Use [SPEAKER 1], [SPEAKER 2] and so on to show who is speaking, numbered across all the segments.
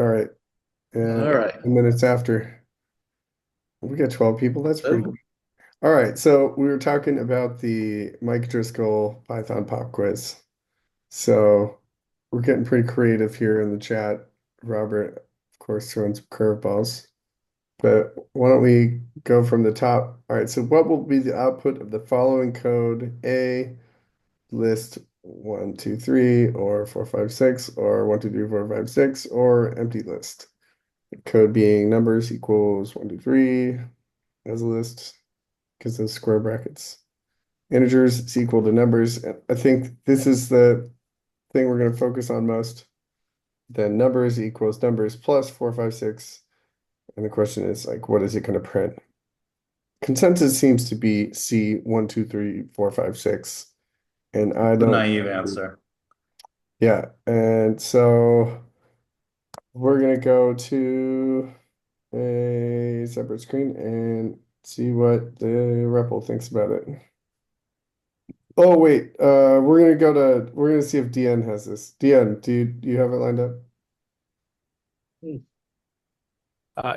[SPEAKER 1] right. And
[SPEAKER 2] All right.
[SPEAKER 1] 10 minutes after. We got 12 people. That's pretty good.
[SPEAKER 2] So,
[SPEAKER 1] All right. So we were talking about the Mike Driscoll Python pop quiz. So we're getting pretty creative here in the chat. Robert, of course, throwing some curveballs. But why don't we go from the top? All right. So what will be the output of the following code? A, list 1, 2, 3, or 4, 5, 6, or 1, 2, 3, 4, 5, 6, or empty list. Code being numbers equals 1, 2, 3 as a list because of square brackets. Integers is equal to numbers. I think this is the thing we're going to focus on most. Then numbers equals numbers plus 4, 5, 6. And the question is like, what is it going to print? Consensus seems to be C 1, 2, 3, 4, 5, 6. And I
[SPEAKER 2] the
[SPEAKER 1] don't,
[SPEAKER 2] naive answer.
[SPEAKER 1] yeah. And so we're going to go to a separate screen and see what the REPL thinks about it. Oh wait, we're gonna see if DN has this. DN, do you have it lined up?
[SPEAKER 2] Hmm.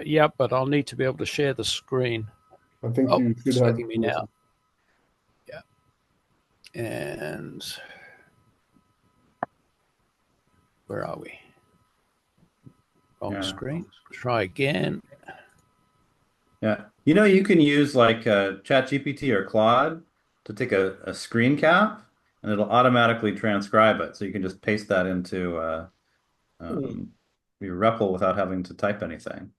[SPEAKER 3] Yeah, but I'll need to be able to share the screen.
[SPEAKER 1] I think
[SPEAKER 3] Oh,
[SPEAKER 1] you should
[SPEAKER 3] it's
[SPEAKER 1] have
[SPEAKER 3] letting me
[SPEAKER 1] permission.
[SPEAKER 3] now. Yeah. And where are we? Wrong
[SPEAKER 2] Yeah.
[SPEAKER 3] screen. Try again.
[SPEAKER 2] Yeah. You know, you can use like ChatGPT or Claude to take a screen cap and it'll automatically transcribe it. So you can just paste that into um, your REPL without having to type anything.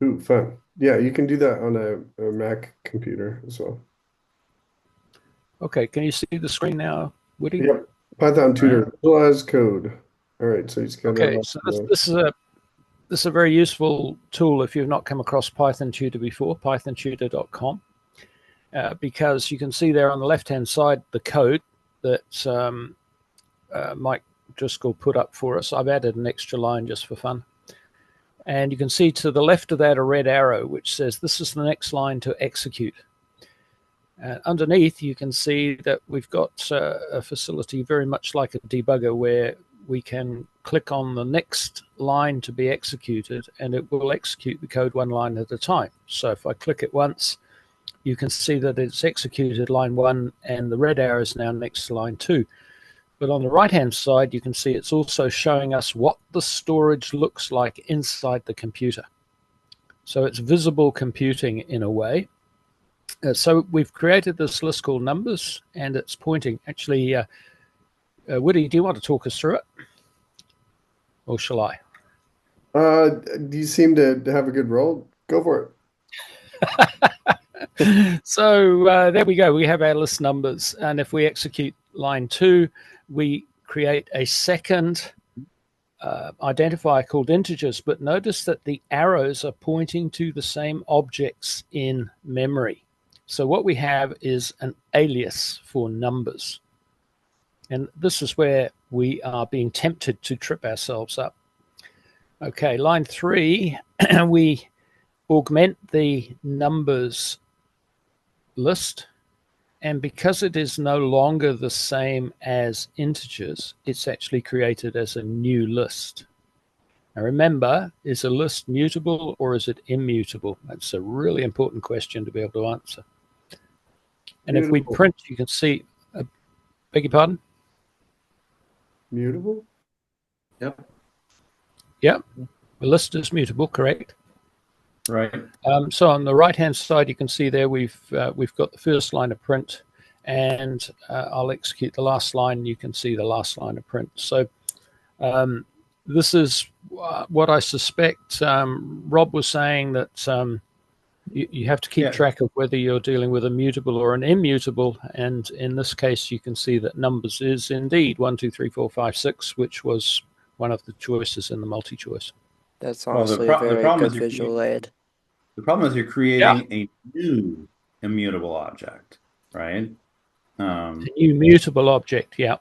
[SPEAKER 1] Ooh, fun. Yeah, you can do that on a Mac computer as well.
[SPEAKER 3] Okay, can you see the screen now, Woody?
[SPEAKER 1] Yep. Python
[SPEAKER 2] Right?
[SPEAKER 1] tutor, visualize code. All right, so you just gotta
[SPEAKER 3] Okay,
[SPEAKER 1] log
[SPEAKER 3] so this,
[SPEAKER 1] in.
[SPEAKER 3] this is a this is a very useful tool if you've not come across Python Tutor before, pythontutor.com, because you can see there on the left-hand side the code that Mike Driscoll put up for us. I've added an extra line just for fun. And you can see to the left of that a red arrow, which says this is the next line to execute. Underneath, you can see that we've got a facility very much like a debugger where we can click on the next line to be executed and it will execute the code one line at a time. So if I click it once, you can see that it's executed line 1 and the red arrow is now next to line 2. But on the right-hand side, you can see it's also showing us what the storage looks like inside the computer. So it's visible computing in a way. So we've created this list called numbers, and it's pointing. Actually, Woody, do you want to talk us through it, or shall I?
[SPEAKER 1] Uh, do you seem to have a good role? Go for
[SPEAKER 3] So there we go. We have our list numbers, and if we execute line 2, we create a second identifier called integers. But notice that the arrows are pointing to the same objects in memory. So what we have is an alias for numbers. And this is where we are being tempted to trip ourselves up. Okay, line 3, we augment the numbers list. And because it is no longer the same as integers, it's actually created as a new list. Now remember, is a list mutable or is it immutable? That's a really important question to be able to answer.
[SPEAKER 1] it.
[SPEAKER 3] And if we
[SPEAKER 1] Mutable.
[SPEAKER 3] print, you can see, beg your pardon?
[SPEAKER 1] Mutable?
[SPEAKER 2] Yep.
[SPEAKER 3] Yep, the list is mutable, correct.
[SPEAKER 2] Right.
[SPEAKER 3] So on the right-hand side, you can see there we've got the first line of print, and I'll execute the last line. You can see the last line of print. So this is what I suspect. Rob was saying that you have to keep
[SPEAKER 2] Yeah.
[SPEAKER 3] track of whether you're dealing with a mutable or an immutable, and in this case, you can see that numbers is indeed 1, 2, 3, 4, 5, 6, which was one of the choices in the multi-choice.
[SPEAKER 4] That's
[SPEAKER 2] Well,
[SPEAKER 4] honestly a
[SPEAKER 2] the
[SPEAKER 4] very
[SPEAKER 2] problem
[SPEAKER 4] good
[SPEAKER 2] is
[SPEAKER 4] visual aid.
[SPEAKER 2] you're
[SPEAKER 3] Yeah,
[SPEAKER 2] creating a new immutable object, right?
[SPEAKER 3] a
[SPEAKER 2] Um,
[SPEAKER 3] new mutable object. Yeah.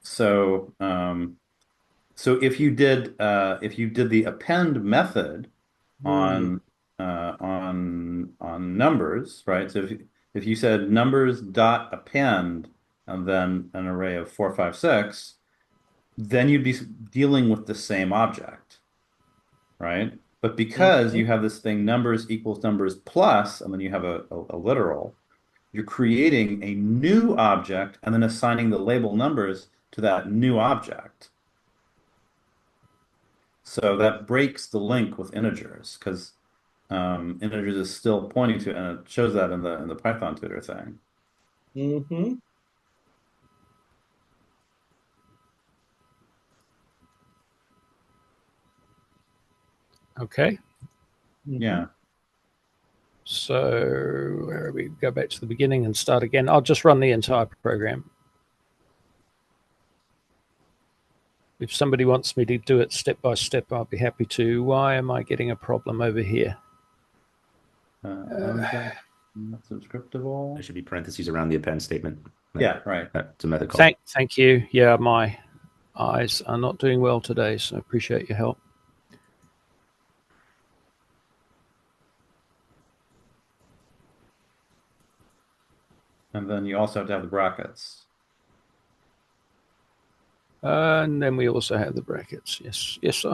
[SPEAKER 2] so so if you did the append method
[SPEAKER 1] Hmm.
[SPEAKER 2] on numbers, right? So if you said numbers dot append and then an array of 4, 5, 6, then you'd be dealing with the same object. right? But because you have this thing numbers equals numbers plus, and then you have a literal, you're creating a new object and then assigning the label numbers to that new object. So that breaks the link with integers because integers is still pointing to, and it shows that in the Python tutor thing.
[SPEAKER 4] Mm-hmm.
[SPEAKER 3] Okay.
[SPEAKER 2] Yeah.
[SPEAKER 3] So where are we? Go back to the beginning and start again. I'll just run the entire program. If somebody wants me to do it step by step, I'll be happy to. Why am I getting a problem over here?
[SPEAKER 2] Object, not subscriptable.
[SPEAKER 5] There should be parentheses around the append statement.
[SPEAKER 2] Yeah, right.
[SPEAKER 5] That's a method call.
[SPEAKER 3] Thank you. Yeah, my eyes are not doing well today, so I appreciate your help.
[SPEAKER 2] And then you also have to have the brackets.
[SPEAKER 3] And then we also have the brackets. Yes,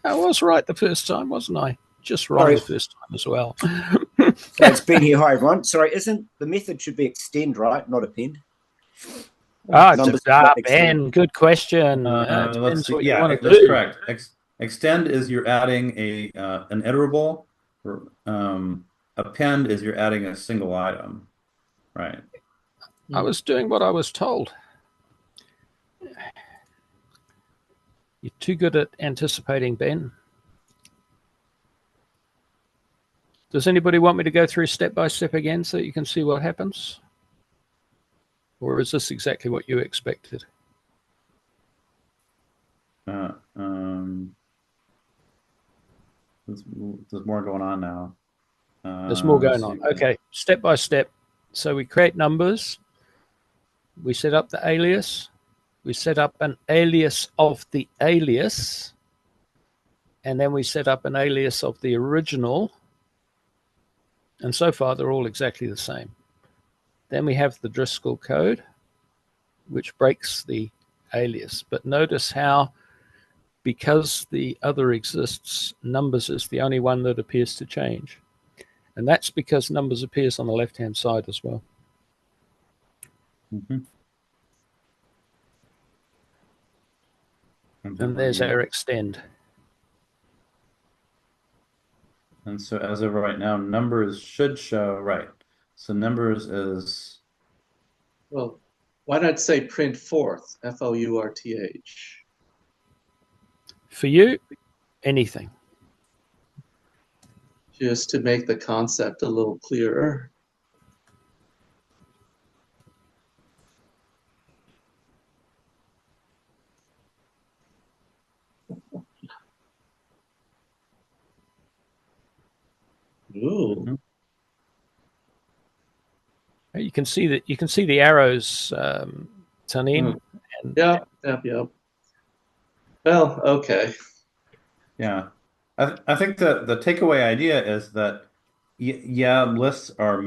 [SPEAKER 3] I was right the first time, wasn't I? Just wrong the first time as well.
[SPEAKER 6] So it's been here. Hi, everyone. Sorry, isn't the method should be extend, right? Not append.
[SPEAKER 3] Ben, good question.
[SPEAKER 2] Let's see. Yeah, that's correct. Extend is you're adding an iterable. Append is you're adding a single item. Right.
[SPEAKER 3] I was doing what I was told. You're too good at anticipating, Ben. Does anybody want me to go through step by step again so you can see what happens? Or is this exactly what you expected?
[SPEAKER 2] There's more going on now.
[SPEAKER 3] There's more going on. Okay, step by step. So we create numbers. We set up the alias. We set up an alias of the alias. And then we set up an alias of the original. And so far, they're all exactly the same. Then we have the Driscoll code, which breaks the alias. But notice how, because the other exists, numbers is the only one that appears to change. And that's because numbers appears on the left-hand side as well.
[SPEAKER 2] Mm-hmm.
[SPEAKER 3] And there's our extend.
[SPEAKER 2] And so as of right now, numbers should show, right. So numbers is...
[SPEAKER 4] Well, why not say print forth, F-O-U-R-T-H?
[SPEAKER 3] For you, anything.
[SPEAKER 4] Just to make the concept a little clearer. Ooh.
[SPEAKER 3] You can see that. You can see the arrows, Tanim.
[SPEAKER 4] Yep. Well, okay.
[SPEAKER 2] Yeah. I think that the takeaway idea is that, yeah, lists are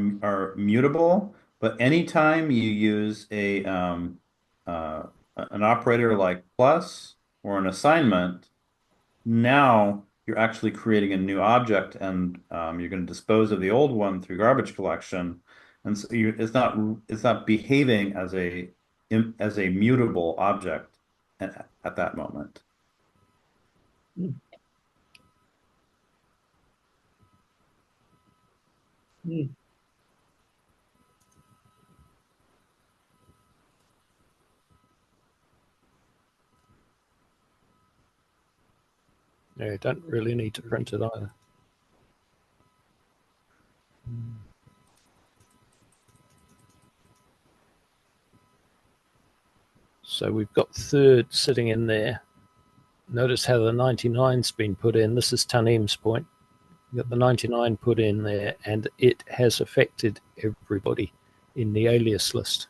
[SPEAKER 2] mutable, but anytime you use an operator like plus or an assignment, now you're actually creating a new object, and you're going to dispose of the old one through garbage collection, and so it's not behaving as a mutable object at that moment.
[SPEAKER 3] Yeah, you don't really need to print it either. So we've got third sitting in there. Notice how the 99's been put in. This is Tanim's point. We've got the 99 put in there, and it has affected everybody in the alias list.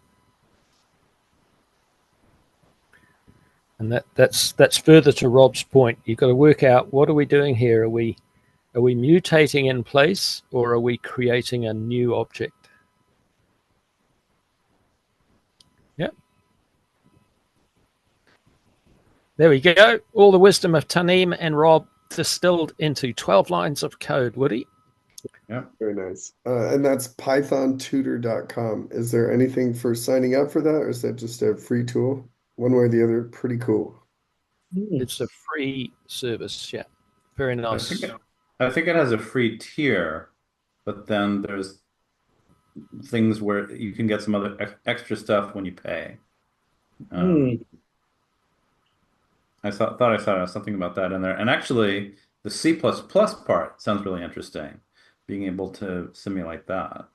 [SPEAKER 3] And that's further to Rob's point. You've got to work out, what are we doing here? Are we mutating in place, or are we creating a new object? Yep. There we go. All the wisdom of Tanim and Rob distilled into 12 lines of code, Woody.
[SPEAKER 1] Very nice. And that's pythontutor.com. Is there anything for signing up for that, or is that just a free tool? One way or the other, pretty cool.
[SPEAKER 3] It's a free service. Yeah. Very
[SPEAKER 2] I
[SPEAKER 3] nice.
[SPEAKER 2] think it has a free tier, but then there's things where you can get some other extra stuff when you pay. Thought I saw something about that in there. And actually, the C++ part sounds really interesting, being able to simulate that.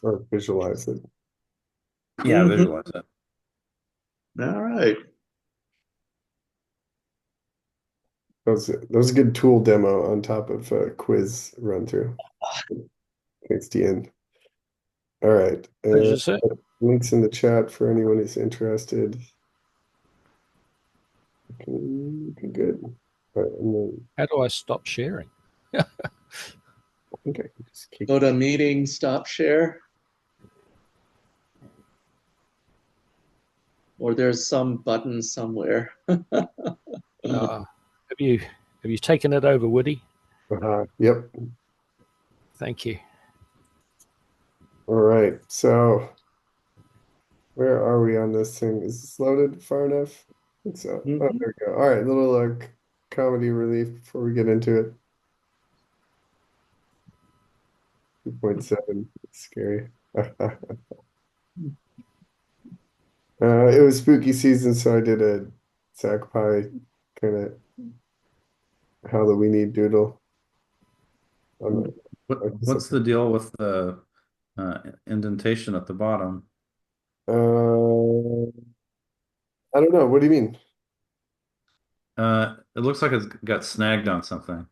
[SPEAKER 1] Or visualize it.
[SPEAKER 2] Yeah,
[SPEAKER 4] Mhm.
[SPEAKER 2] visualize it.
[SPEAKER 4] All right.
[SPEAKER 1] That was a good tool demo on top of a quiz run through. Thanks, Dean. All right.
[SPEAKER 3] Pleasure, sir.
[SPEAKER 1] Links in the chat for anyone who's interested. Okay, good. All right, and then
[SPEAKER 3] How do I stop sharing?
[SPEAKER 1] I think I can just keep.
[SPEAKER 4] Go to meeting, stop share. Or there's some button somewhere.
[SPEAKER 3] Have you taken it over, Woody?
[SPEAKER 1] Yep.
[SPEAKER 3] Thank you.
[SPEAKER 1] All right. So where are we on this thing? Is this loaded far enough? I think so. Oh, there we go. All right, little comedy relief before we get into it. 2.7. Scary. It was spooky season, so I did a SacPy kind of Halloweeny doodle.
[SPEAKER 2] What's the deal with the indentation at the bottom?
[SPEAKER 1] I don't know. What do you mean?
[SPEAKER 2] It looks like it's got snagged on something.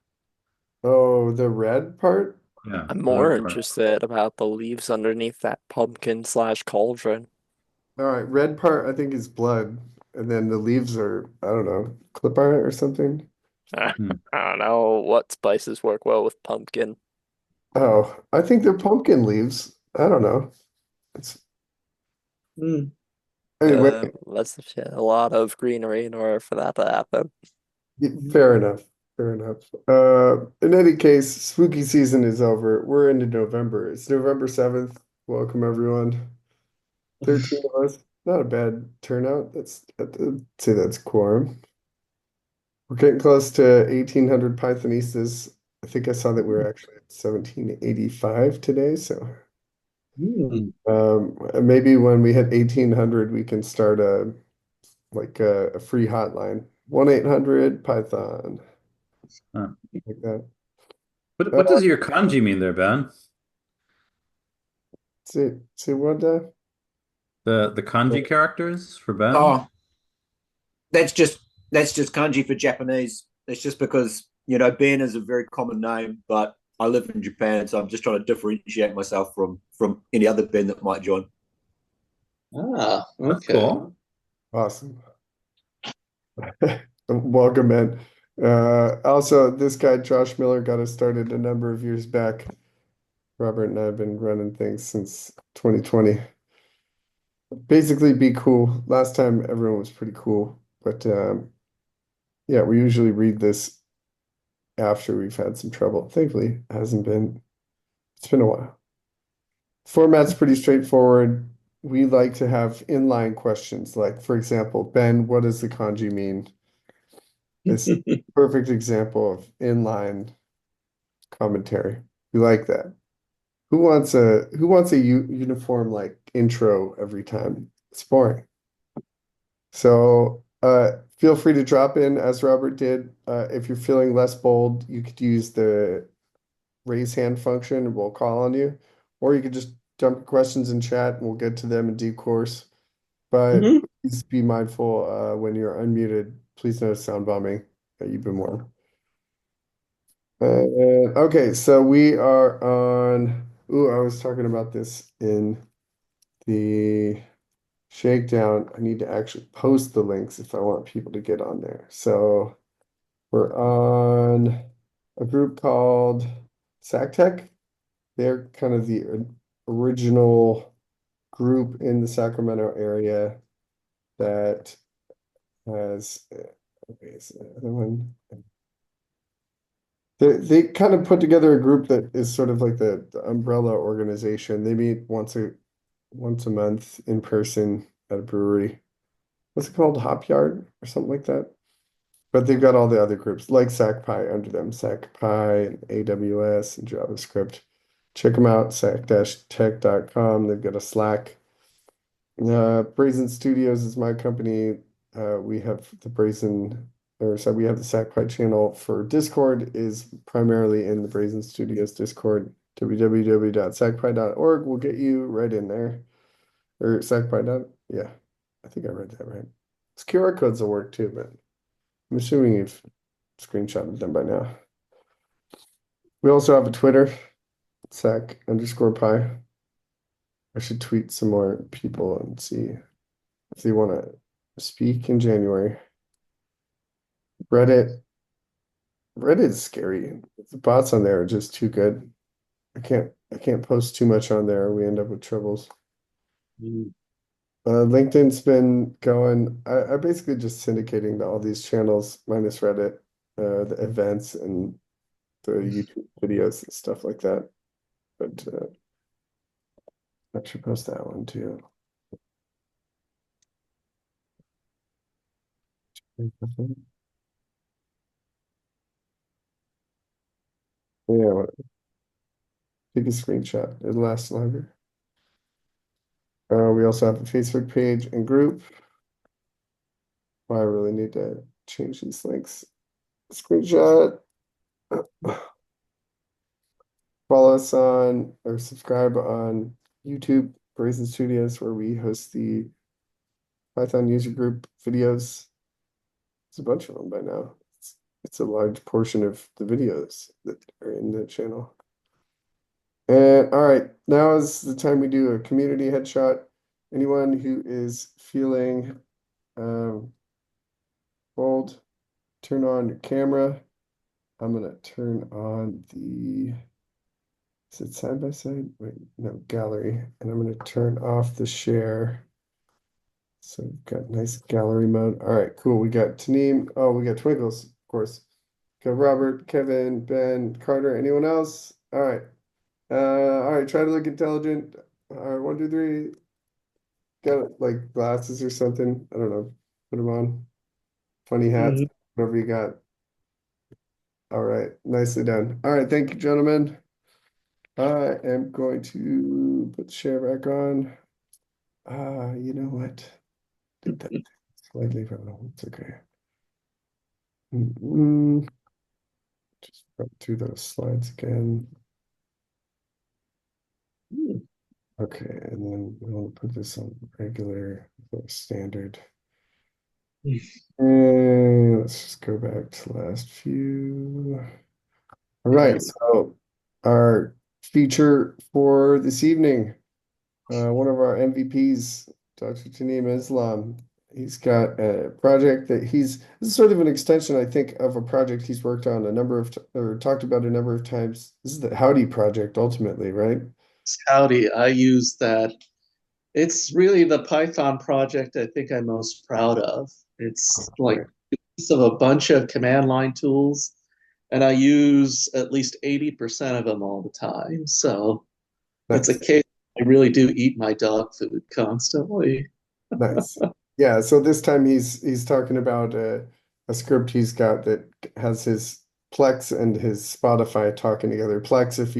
[SPEAKER 1] Oh, the red part?
[SPEAKER 2] Yeah,
[SPEAKER 7] I'm
[SPEAKER 2] the
[SPEAKER 7] more
[SPEAKER 2] red part.
[SPEAKER 7] interested about the leaves underneath that pumpkin/cauldron.
[SPEAKER 1] All right, red part I think is blood, and then the leaves are, I don't know, clip art or something.
[SPEAKER 7] I
[SPEAKER 2] Hmm.
[SPEAKER 7] don't know what spices work well with pumpkin.
[SPEAKER 1] Oh, I think they're pumpkin leaves. I don't know. It's anyway,
[SPEAKER 7] Let's a lot of greenery in order for that to happen.
[SPEAKER 1] fair enough. Fair enough. In any case, spooky season is over. We're into November. It's November 7th. Welcome everyone. 13 of us. Not a bad turnout. I'd say that's quorum. We're getting close to 1,800 Pythonistas. I think I saw that we were actually at 1785 today. So maybe when we hit 1,800, we can start a free hotline. 1-800 Python.
[SPEAKER 2] Huh.
[SPEAKER 1] Like that.
[SPEAKER 2] What does your kanji mean there, Ben?
[SPEAKER 1] See what?
[SPEAKER 2] The kanji characters for Ben?
[SPEAKER 6] Oh, that's just kanji for Japanese. It's just because, Ben is a very common name, but I live in Japan, so I'm just trying to differentiate myself from any other Ben that might join.
[SPEAKER 4] Ah,
[SPEAKER 2] That's
[SPEAKER 4] okay.
[SPEAKER 2] cool.
[SPEAKER 1] Awesome. Welcome, man. Also, this guy, Josh Miller, got us started a number of years back. Robert and I have been running things since 2020. Basically, be cool. Last time, everyone was pretty cool. But yeah, we usually read this after we've had some trouble. Thankfully, it hasn't been. It's been a while. Format's pretty straightforward. We like to have inline questions, like, for example, Ben, what does the kanji mean? It's a perfect example of inline commentary. We like that. Who wants a uniform like intro every time? It's boring. So feel free to drop in as Robert did. If you're feeling less bold, you could use the raise hand function and we'll call on you. Or you could just dump questions in chat and we'll get to them in due course. But please be mindful when you're unmuted. Please no sound bombing. You've been warned. Okay, so we are on. Ooh, I was talking about this in the shakedown. I need to actually post the links if I want people to get on there. So we're on a group called SacTech. They're kind of the original group in the Sacramento area that has Okay, so the other one. They kind of put together a group that is sort of like the umbrella organization. They meet once a month in person at a brewery. What's it called? Hop Yard or something like that. But they've got all the other groups like SacPy under them, SacPy and AWS and JavaScript. Check them out, sac-tech.com. They've got a Slack. Brazen Studios is my company. We have the Brazen, or so we have the SacPy channel for Discord is primarily in the Brazen Studios Discord. www.sacpy.org will get you right in there. Or SacPy. Yeah, I think I read that right. These QR codes will work too, but I'm assuming you've screenshotted them by now. We also have a Twitter, sac_pi. I should tweet some more people and see if they want to speak in January. Reddit. Reddit is scary. The bots on there are just too good. I can't post too much on there. We end up with troubles.
[SPEAKER 4] Mm.
[SPEAKER 1] LinkedIn's been going. I basically just syndicating to all these channels minus Reddit, the events and the YouTube videos and stuff like that. But I should post that one too. Yeah, take a screenshot. It'll last longer. We also have a Facebook page and group. I really need to change these links. Screenshot. Follow us on or subscribe on YouTube, Brazen Studios, where we host the Python user group videos. There's a bunch of them by now. It's a large portion of the videos that are in the channel. And all right, now is the time we do a community headshot. Anyone who is feeling bold, turn on your camera. I'm gonna turn on the, is it side by side? Wait, no, gallery. And I'm gonna turn off the share. So we've got nice gallery mode. All right, cool. We got Tanim. Oh, we got Twinkles, of course. Got Robert, Kevin, Ben, Carter. Anyone else? All right. All right, try to look intelligent. All right, 1, 2, 3. Got like glasses or something. I don't know. Put them on. Funny hats,
[SPEAKER 4] Mhm.
[SPEAKER 1] whatever you got. All right, nicely done. All right, thank you, gentlemen. I am going to put the share back on. You know what? Did that slightly wrong. It's okay. Just run through those slides again.
[SPEAKER 4] Mm.
[SPEAKER 1] Okay, and then we'll put this on regular or standard. And let's just go back to the last few. All right, so our feature for this evening, one of our MVPs, Dr. Tanim Islam, he's got a project that this is sort of an extension, I think, of a project he's worked on or talked about a number of times. This is the Howdy project, ultimately, right?
[SPEAKER 4] Howdy, I use that. It's really the Python project I think I'm most proud of. It's like a piece of a bunch of command line tools, and I use at least 80% of them all the time. So it's a
[SPEAKER 1] Nice.
[SPEAKER 4] case I really do eat my dog food constantly.
[SPEAKER 1] Nice. Yeah, so this time he's talking about a script he's got that has his Plex and his Spotify talking together. Plex, if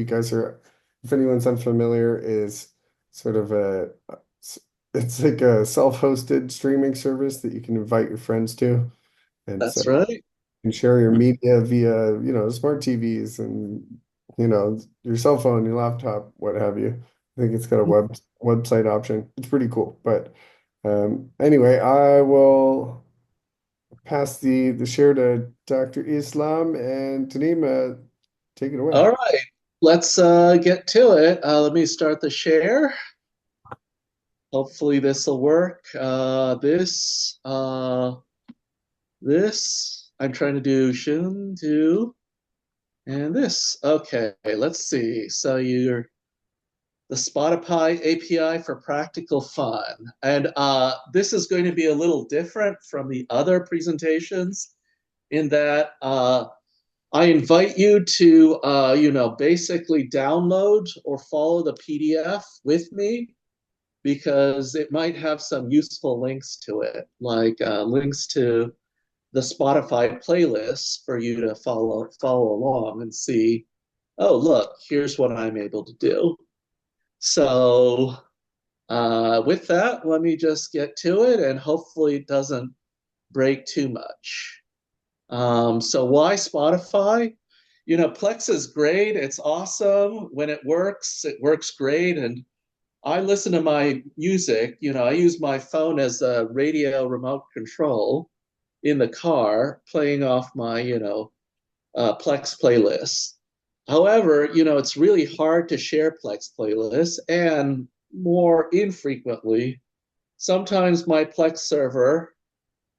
[SPEAKER 1] anyone's unfamiliar, is sort of it's like a self-hosted streaming service that you can invite your friends to. And so
[SPEAKER 4] That's right.
[SPEAKER 1] can share your media via, smart TVs and, your cell phone, your laptop, what have you. I think it's got a website option. It's pretty cool. But anyway, I will pass the share to Dr. Islam and Tanima. Take it away.
[SPEAKER 4] All right, let's get to it. Let me start the share. Hopefully this will work. This, I'm trying to do shun, do, and this. Okay, let's see. So you're the Spotify API for practical fun. And this is going to be a little different from the other presentations in that I invite you to, basically download or follow the PDF with me because it might have some useful links to it, like links to the Spotify playlists for you to follow along and see, oh, look, here's what I'm able to do. So with that, let me just get to it and hopefully it doesn't break too much. So why Spotify? Plex is great. It's awesome. When it works great. And I listen to my music. I use my phone as a radio remote control in the car, playing off my, Plex playlists. However, it's really hard to share Plex playlists, and more infrequently, sometimes my Plex server,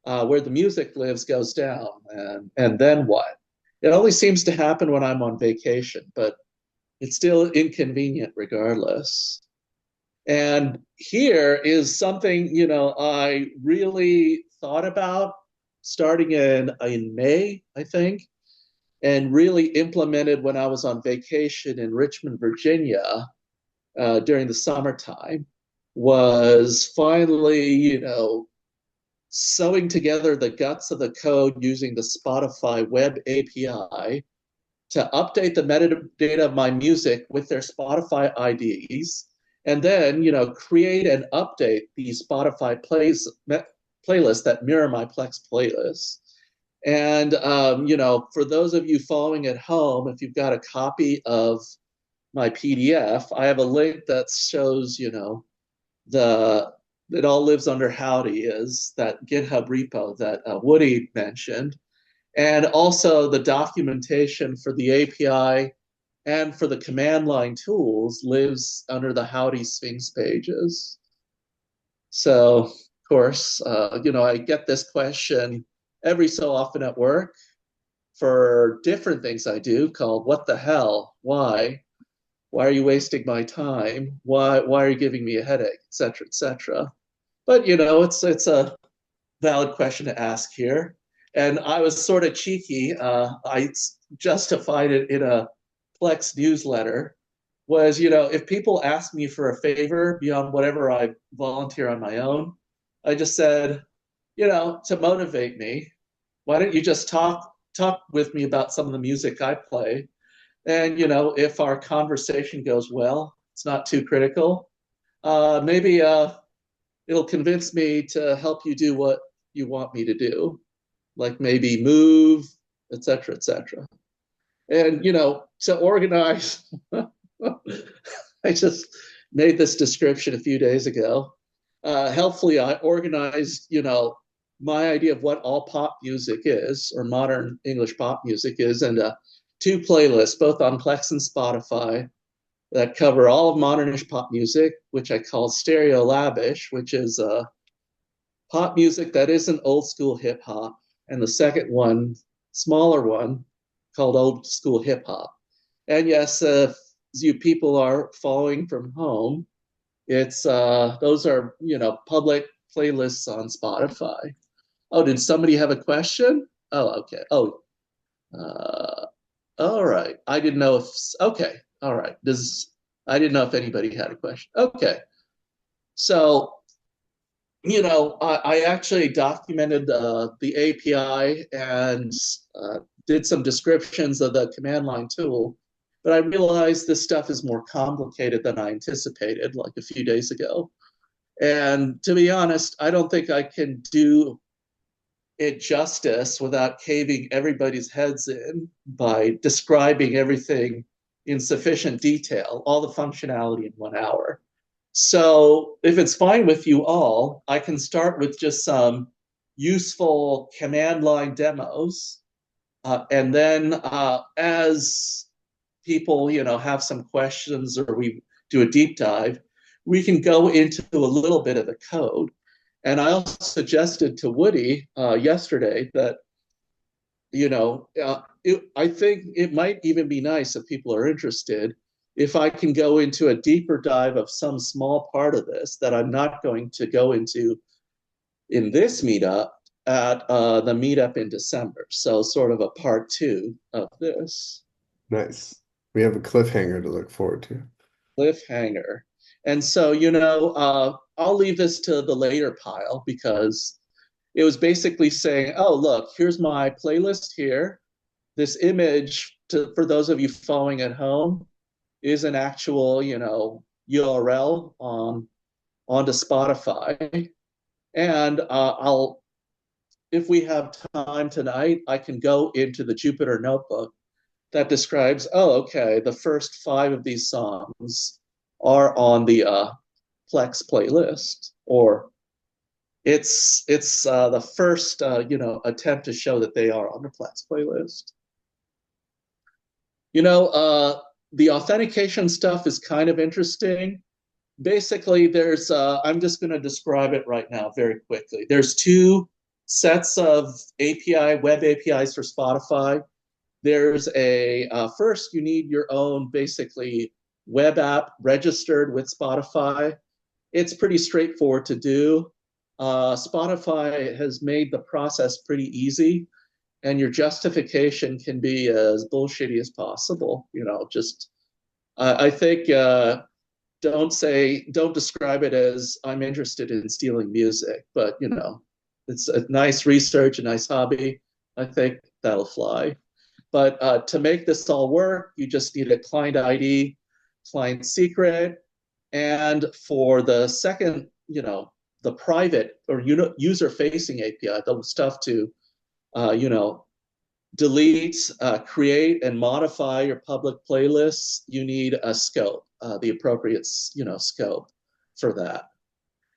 [SPEAKER 4] where the music lives, goes down, and then what? It only seems to happen when I'm on vacation, but it's still inconvenient regardless. And here is something, I really thought about starting in May, I think, and really implemented when I was on vacation in Richmond, Virginia, during the summertime, was finally, sewing together the guts of the code using the Spotify web API to update the metadata of my music with their Spotify IDs, and then, create and update the Spotify playlists that mirror my Plex playlists. And, for those of you following at home, if you've got a copy of my PDF, I have a link that shows, the it all lives under Howdy is that GitHub repo that Woody mentioned, and also the documentation for the API and for the command line tools lives under the Howdy Sphinx pages. So, of course, I get this question every so often at work for different things I do called what the hell? Why? Why are you wasting my time? Why are you giving me a headache, et cetera, et cetera? But, it's a valid question to ask here. And I was sort of cheeky. I justified it in a Plex newsletter. Was, if people ask me for a favor beyond whatever I volunteer on my own, I just said, to motivate me, why don't you just talk with me about some of the music I play? And, if our conversation goes well, it's not too critical. Maybe it'll convince me to help you do what you want me to do, like maybe move, et cetera, et cetera. And, to organize, I just made this description a few days ago. Helpfully, I organized, my idea of what all pop music is, or modern English pop music is, and two playlists, both on Plex and Spotify, that cover all of modernish pop music, which I call Stereo Lavish, which is pop music that isn't old school hip hop, and the second one, smaller one, called Old School Hip Hop. And yes, you people are following from home, it's those are public playlists on Spotify. Oh, did somebody have a question? Oh, okay. Oh, all right. I didn't know if okay. All right. I didn't know if anybody had a question. Okay. So, I actually documented the API and did some descriptions of the command line tool, but I realized this stuff is more complicated than I anticipated like a few days ago. And to be honest, I don't think I can do it justice without caving everybody's heads in by describing everything in sufficient detail, all the functionality in 1 hour. So if it's fine with you all, I can start with just some useful command line demos. And then as people, have some questions or we do a deep dive, we can go into a little bit of the code. And I also suggested to Woody yesterday that, I think it might even be nice if people are interested if I can go into a deeper dive of some small part of this that I'm not going to go into in this meetup at the meetup in December. So sort of a part 2 of this.
[SPEAKER 1] Nice. We have a cliffhanger to look forward to.
[SPEAKER 4] Cliffhanger. And so, I'll leave this to the later pile because it was basically saying, oh, look, here's my playlist here. This image, for those of you following at home, is an actual, URL onto Spotify. And if we have time tonight, I can go into the Jupyter notebook that describes, oh, okay, the first 5 of these songs are on the Plex playlist, or it's the first attempt to show that they are on the Plex playlist. The authentication stuff is kind of interesting. Basically, there's I'm just going to describe it right now very quickly. There's 2 sets of web APIs for Spotify. There's first, you need your own basically web app registered with Spotify. It's pretty straightforward to do. Spotify has made the process pretty easy, and your justification can be as bullshitty as possible. I think don't describe it as I'm interested in stealing music, but it's a nice research, a nice hobby. I think that'll fly. But to make this all work, you just need a client ID, client secret, and for the second, the private or user-facing API, the stuff to, delete, create, and modify your public playlists, you need a scope, the appropriate, scope for that.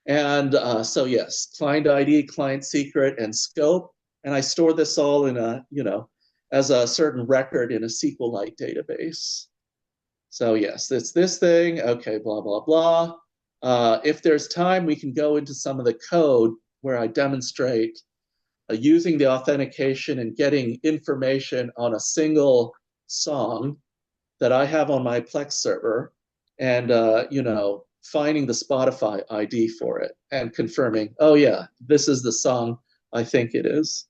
[SPEAKER 4] And so yes, client ID, client secret, and scope. And I store this all in as a certain record in a SQLite database. So yes, it's this thing. Okay, blah, blah, blah. If there's time, we can go into some of the code where I demonstrate using the authentication and getting information on a single song that I have on my Plex server, and finding the Spotify ID for it and confirming, oh yeah, this is the song I think it is.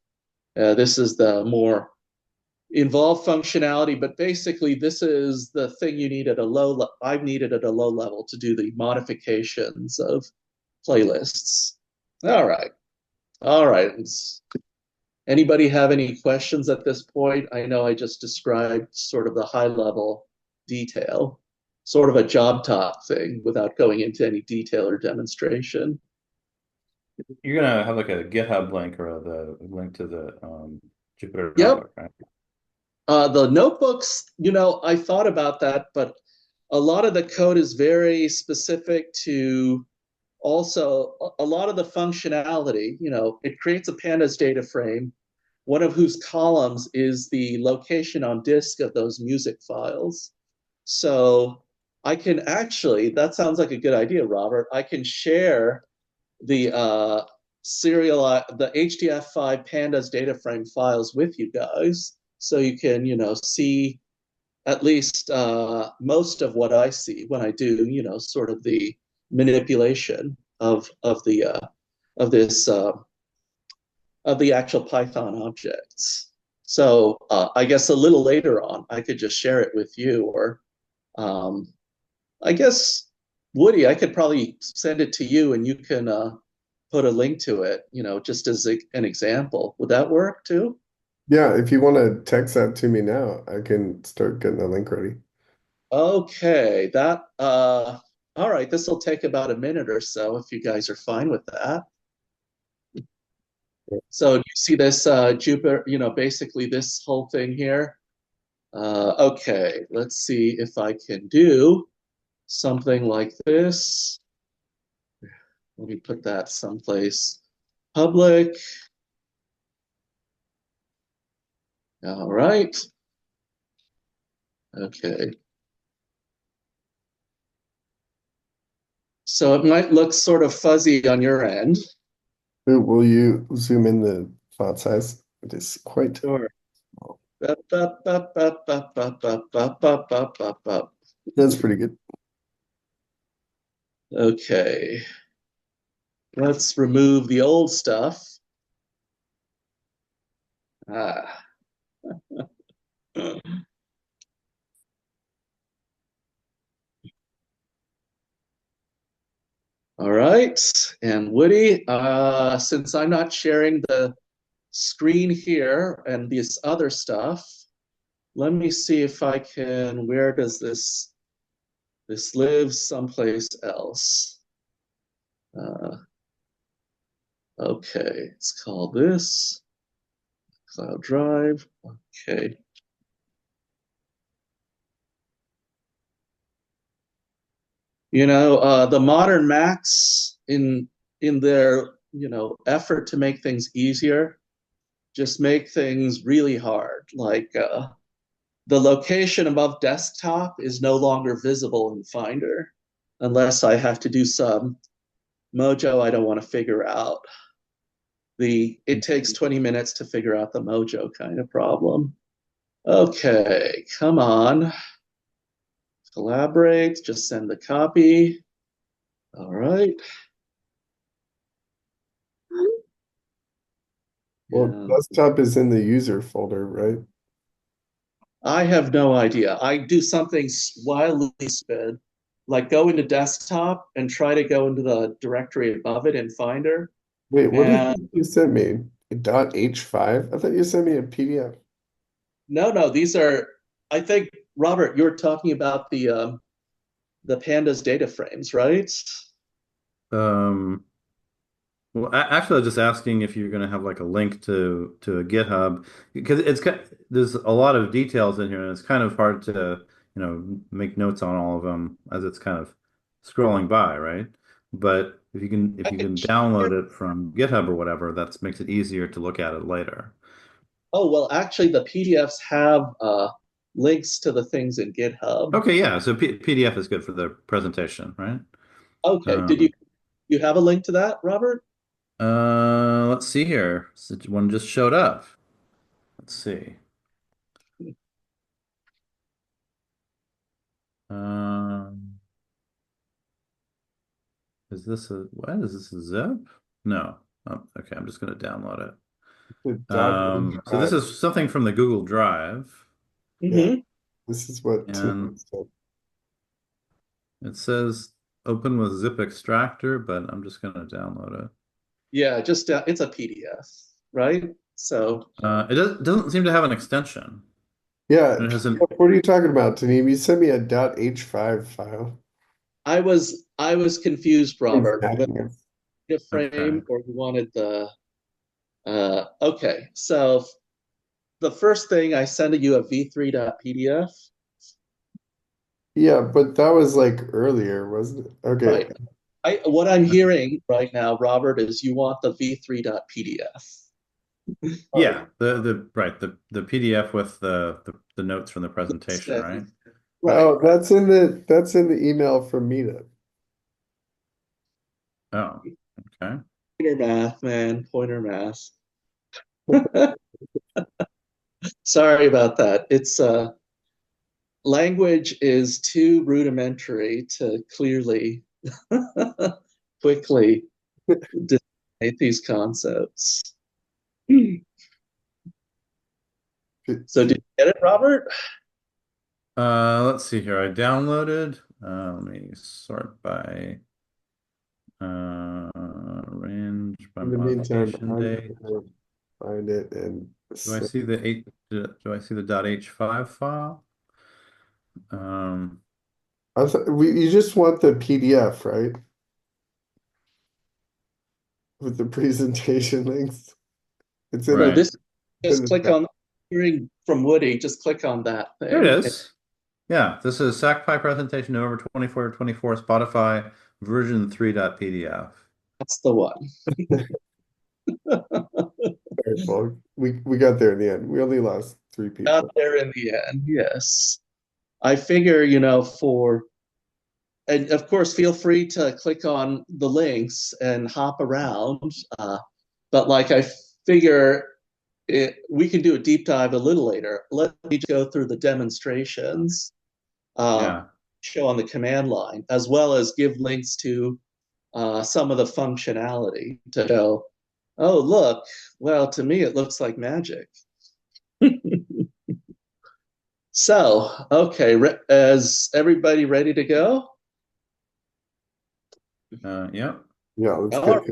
[SPEAKER 4] This is the more involved functionality, but basically this is the thing you need at I've needed at a low level to do the modifications of playlists. All right. Anybody have any questions at this point? I know I just described sort of the high level detail, sort of a job talk thing without going into any detail or demonstration.
[SPEAKER 2] You're gonna have like a GitHub link or the link to the Jupyter
[SPEAKER 4] Yep.
[SPEAKER 2] notebook, right?
[SPEAKER 4] The notebooks, I thought about that, but a lot of the code is very specific to also a lot of the functionality. It creates a pandas data frame, one of whose columns is the location on disk of those music files. So I can that sounds like a good idea, Robert. I can share the the HDF5 pandas data frame files with you guys, so you can see at least most of what I see when I do sort of the manipulation of the actual Python objects. So I guess a little later on, I could just share it with you, or I guess, Woody, I could probably send it to you and you can put a link to it, just as an example. Would that work too?
[SPEAKER 1] Yeah, if you want to text that to me now, I can start getting the link ready.
[SPEAKER 4] Okay, all right, this will take about a minute or so if you guys are fine with that. So you see this Jupyter, basically this whole thing here. Okay, let's see if I can do something like this. Let me put that someplace public. All right. Okay. So it might look sort of fuzzy on your end.
[SPEAKER 1] Will you zoom in the font size? It is quite
[SPEAKER 4] Sure.
[SPEAKER 1] That's pretty good.
[SPEAKER 4] Okay. Let's remove the old stuff. Ah. All right. And Woody, since I'm not sharing the screen here and this other stuff, let me see if I can, where does this live someplace else? Okay, it's called this cloud drive. Okay. The modern Macs in their, effort to make things easier, just make things really hard. Like the location above desktop is no longer visible in Finder unless I have to do some mojo I don't want to figure out. It takes 20 minutes to figure out the mojo kind of problem. Okay, come on. Collaborate, just send the copy. All right.
[SPEAKER 1] Well,
[SPEAKER 4] And
[SPEAKER 1] desktop is in the user folder, right?
[SPEAKER 4] I have no idea. I do something wildly stupid, like go into desktop and try to go into the directory above it in Finder.
[SPEAKER 1] Wait, what did
[SPEAKER 4] And
[SPEAKER 1] you send me? A .h5? I thought you sent me a PDF.
[SPEAKER 4] no, these are, I think, Robert, you're talking about the pandas data frames, right?
[SPEAKER 2] Um, well, actually, I was just asking if you're going to have like a link to a GitHub because there's a lot of details in here, and it's kind of hard to make notes on all of them as it's kind of scrolling by, right? But if
[SPEAKER 4] I
[SPEAKER 2] you
[SPEAKER 4] can
[SPEAKER 2] can
[SPEAKER 4] share.
[SPEAKER 2] download it from GitHub or whatever, that makes it easier to look at it later.
[SPEAKER 4] Oh, well, actually, the PDFs have links to the things in GitHub.
[SPEAKER 2] Okay, yeah. So PDF is good for the presentation, right?
[SPEAKER 4] Okay, did
[SPEAKER 2] Um,
[SPEAKER 4] you have a link to that, Robert?
[SPEAKER 2] let's see here. One just showed up. Let's see. Um, what is this a zip? No. Oh, okay, I'm just going to download it.
[SPEAKER 1] The dot
[SPEAKER 2] So this
[SPEAKER 1] H5.
[SPEAKER 2] is something from the Google Drive,
[SPEAKER 1] Yeah,
[SPEAKER 4] Mm-hmm.
[SPEAKER 1] this is what Tanim
[SPEAKER 2] and
[SPEAKER 1] said.
[SPEAKER 2] it says open with zip extractor, but I'm just going to download it.
[SPEAKER 4] Yeah, just it's a PDF, right? So
[SPEAKER 2] Doesn't seem to have an extension.
[SPEAKER 1] Yeah,
[SPEAKER 2] And it hasn't.
[SPEAKER 1] PDF, what are you talking about, Tanim? You sent me a .h5 file.
[SPEAKER 4] I was confused, Robert. Was
[SPEAKER 1] Exactly.
[SPEAKER 4] it a
[SPEAKER 2] Okay.
[SPEAKER 4] frame or you wanted the okay. So the first thing I sent you a v3.pdf.
[SPEAKER 1] Yeah, but that was like earlier, wasn't it? Okay.
[SPEAKER 4] Right. What I'm hearing right now, Robert, is you want the v3.pdf.
[SPEAKER 2] Yeah, the PDF with the notes from the presentation,
[SPEAKER 4] Instead,
[SPEAKER 2] right?
[SPEAKER 4] right.
[SPEAKER 1] Oh, that's in the email from Meetup.
[SPEAKER 2] Oh, okay.
[SPEAKER 4] Pointer math, man. Pointer math. Sorry about that. It's language is too rudimentary to clearly, quickly disseminate these concepts. So did you get it, Robert?
[SPEAKER 2] Let's see here. I downloaded. Let me sort by range by
[SPEAKER 1] In the meantime,
[SPEAKER 2] modification
[SPEAKER 1] I'm
[SPEAKER 2] date.
[SPEAKER 1] gonna find it and
[SPEAKER 2] Do I see the eight? Do I see the .h5 file? Um,
[SPEAKER 1] you just want the PDF, right? With the presentation links. It's in
[SPEAKER 4] So
[SPEAKER 2] right.
[SPEAKER 4] this, just click
[SPEAKER 1] the
[SPEAKER 4] on, hearing from Woody, just click on that
[SPEAKER 2] There it
[SPEAKER 4] thing.
[SPEAKER 2] is. Yeah, this is SacPy presentation November 24, Spotify version 3.pdf.
[SPEAKER 4] That's the one.
[SPEAKER 1] Sorry, folks. We got there in the end. We only lost 3
[SPEAKER 4] Got
[SPEAKER 1] people.
[SPEAKER 4] there in the end, yes. I figure, and of course, feel free to click on the links and hop around. But like I figure we can do a deep dive a little later. Let me just go through the demonstrations,
[SPEAKER 2] Yeah.
[SPEAKER 4] show on the command line, as well as give links to some of the functionality to show, oh, look, well, to me, it looks like magic. So, okay, is everybody ready to go?
[SPEAKER 2] Yeah.
[SPEAKER 1] Yeah, let's
[SPEAKER 4] All
[SPEAKER 1] get
[SPEAKER 4] right.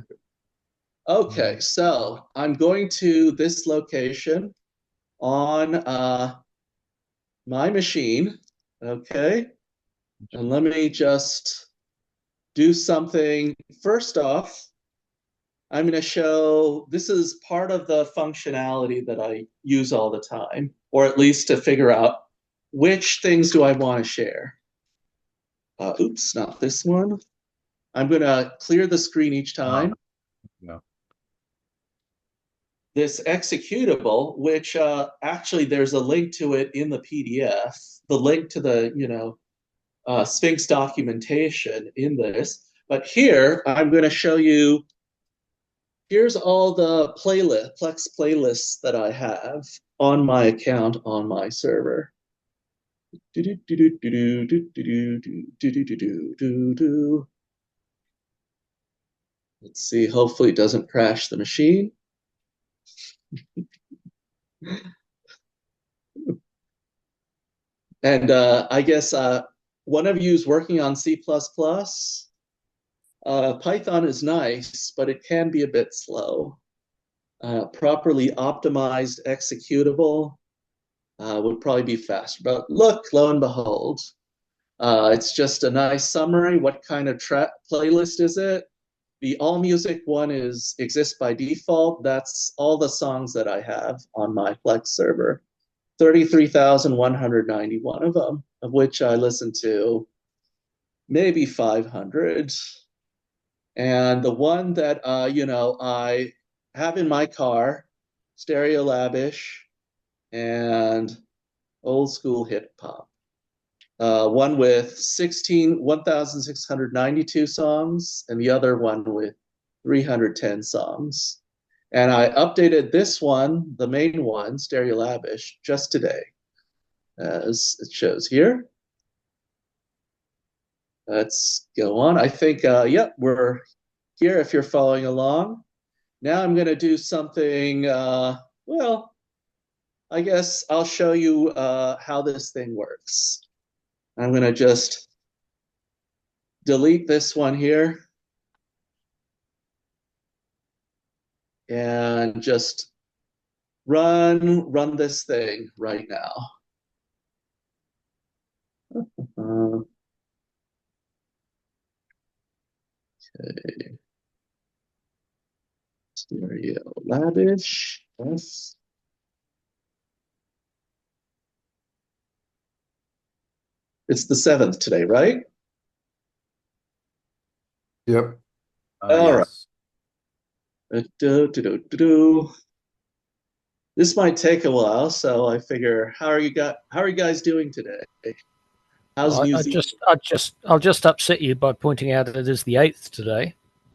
[SPEAKER 4] Okay, so I'm going to this location on my machine. Okay, and let me just do something. First off, I'm going to show this is part of the functionality that I use all the time, or at least to figure out which things do I want to share. Oops, not this one. I'm going to clear the screen each time.
[SPEAKER 2] Yeah.
[SPEAKER 4] This executable, which actually there's a link to it in the PDF, the link to the Sphinx documentation in this. But here I'm going to show you. Here's all the Plex playlists that I have on my account on my server. Let's see. Hopefully, it doesn't crash the machine. And I guess one of you is working on C++. Python is nice, but it can be a bit slow. Properly optimized executable would probably be faster. But look, lo and behold, it's just a nice summary. What kind of playlist is it? The all music one exists by default. That's all the songs that I have on my Plex server. 33,191 of them, of which I listen to maybe 500. And the one that I have in my car, Stereo Lavish and old school hip hop. One with 1,692 songs, and the other one with 310 songs. And I updated this one, the main one, Stereo Lavish, just today, as it shows here. Let's go on. I think, yep, we're here if you're following along. Now I'm going to do something, well, I guess I'll show you how this thing works. I'm going to just delete this one here and just run this thing right now. Okay. Stereo Lavish. Yes. It's the 7th today, right?
[SPEAKER 1] Yep.
[SPEAKER 4] All right.
[SPEAKER 2] Yes.
[SPEAKER 4] This might take a while, so I figure, how are you guys doing today? How's New Zealand?
[SPEAKER 3] I'll just upset you by pointing out that it is the 8th today.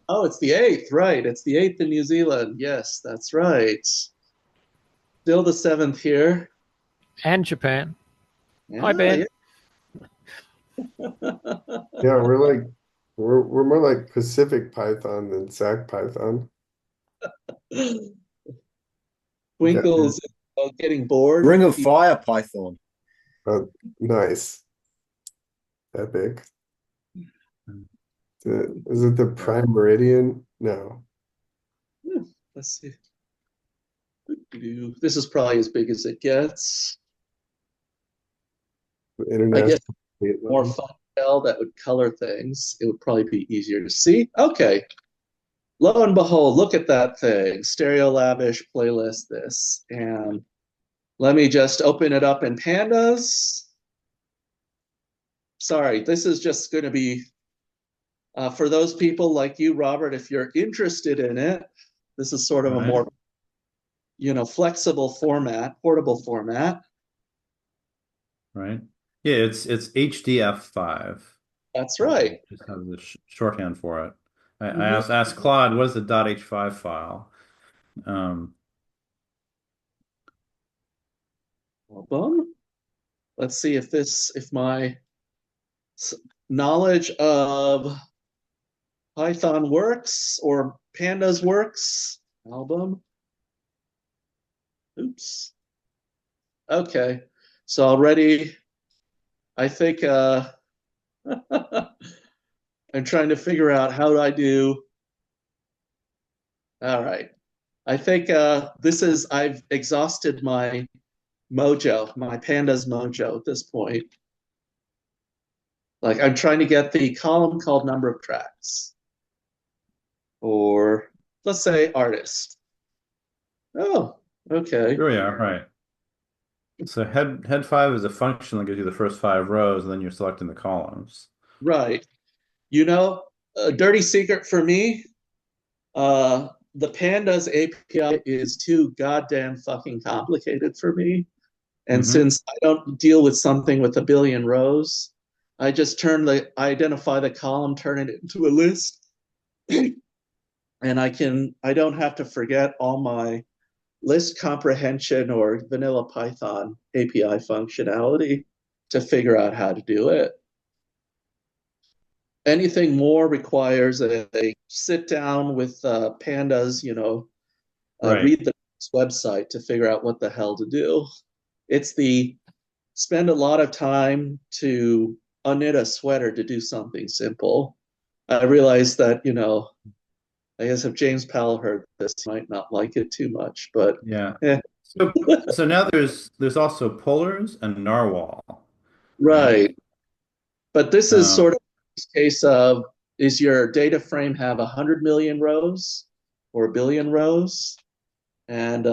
[SPEAKER 4] Oh, it's the 8th, right? It's the 8th in New Zealand. Yes, that's right. Still the 7th here.
[SPEAKER 3] And Japan. Hi, Ben.
[SPEAKER 1] Yeah, we're more like Pacific Python than SacPython.
[SPEAKER 4] Twinkle's getting bored.
[SPEAKER 6] Ring of Fire Python.
[SPEAKER 1] Oh, nice. Epic. Is it the Prime Meridian? No.
[SPEAKER 4] Let's see. This is probably as big as it gets. I guess more fun that would color things. It would probably be easier to see. Okay. Lo and behold, look at that thing. Stereo Lavish playlist this. And let me just open it up in pandas. Sorry, this is just going to be for those people like you, Robert, if you're interested in it. This is sort of a more flexible format, portable format.
[SPEAKER 2] Right. Yeah, it's HDF5.
[SPEAKER 4] That's right.
[SPEAKER 2] Just have the shorthand for it. I asked Claude, what is the .h5 file?
[SPEAKER 4] Let's see if my knowledge of Python works or pandas works. Album. Oops. Okay. So already, I think I'm trying to figure out how do I do. All right. I think I've exhausted my mojo, my pandas mojo at this point. Like I'm trying to get the column called number of tracks, or let's say artist. Oh, okay.
[SPEAKER 2] Here we are, right. So head 5 is a function that gives you the first 5 rows, and then you're selecting the columns.
[SPEAKER 4] Right. You know, a dirty secret for me, the Pandas API is too goddamn fucking complicated for me. And
[SPEAKER 2] Mm-hmm.
[SPEAKER 4] since I don't deal with something with a billion rows, I just identify the column, turn it into a list, and I don't have to forget all my list comprehension or vanilla Python API functionality to figure out how to do it. Anything more requires a sit down with pandas,
[SPEAKER 2] Right.
[SPEAKER 4] read the website to figure out what the hell to do. It's the spend a lot of time to unknit a sweater to do something simple. I realize that, I guess if James Powell heard this, he might not like it too much, but
[SPEAKER 2] Yeah.
[SPEAKER 4] eh.
[SPEAKER 2] So now there's also polars and narwhal, right?
[SPEAKER 4] Right. But this is
[SPEAKER 2] Now,
[SPEAKER 4] sort of a case of, is your data frame have 100 million rows or a billion rows? And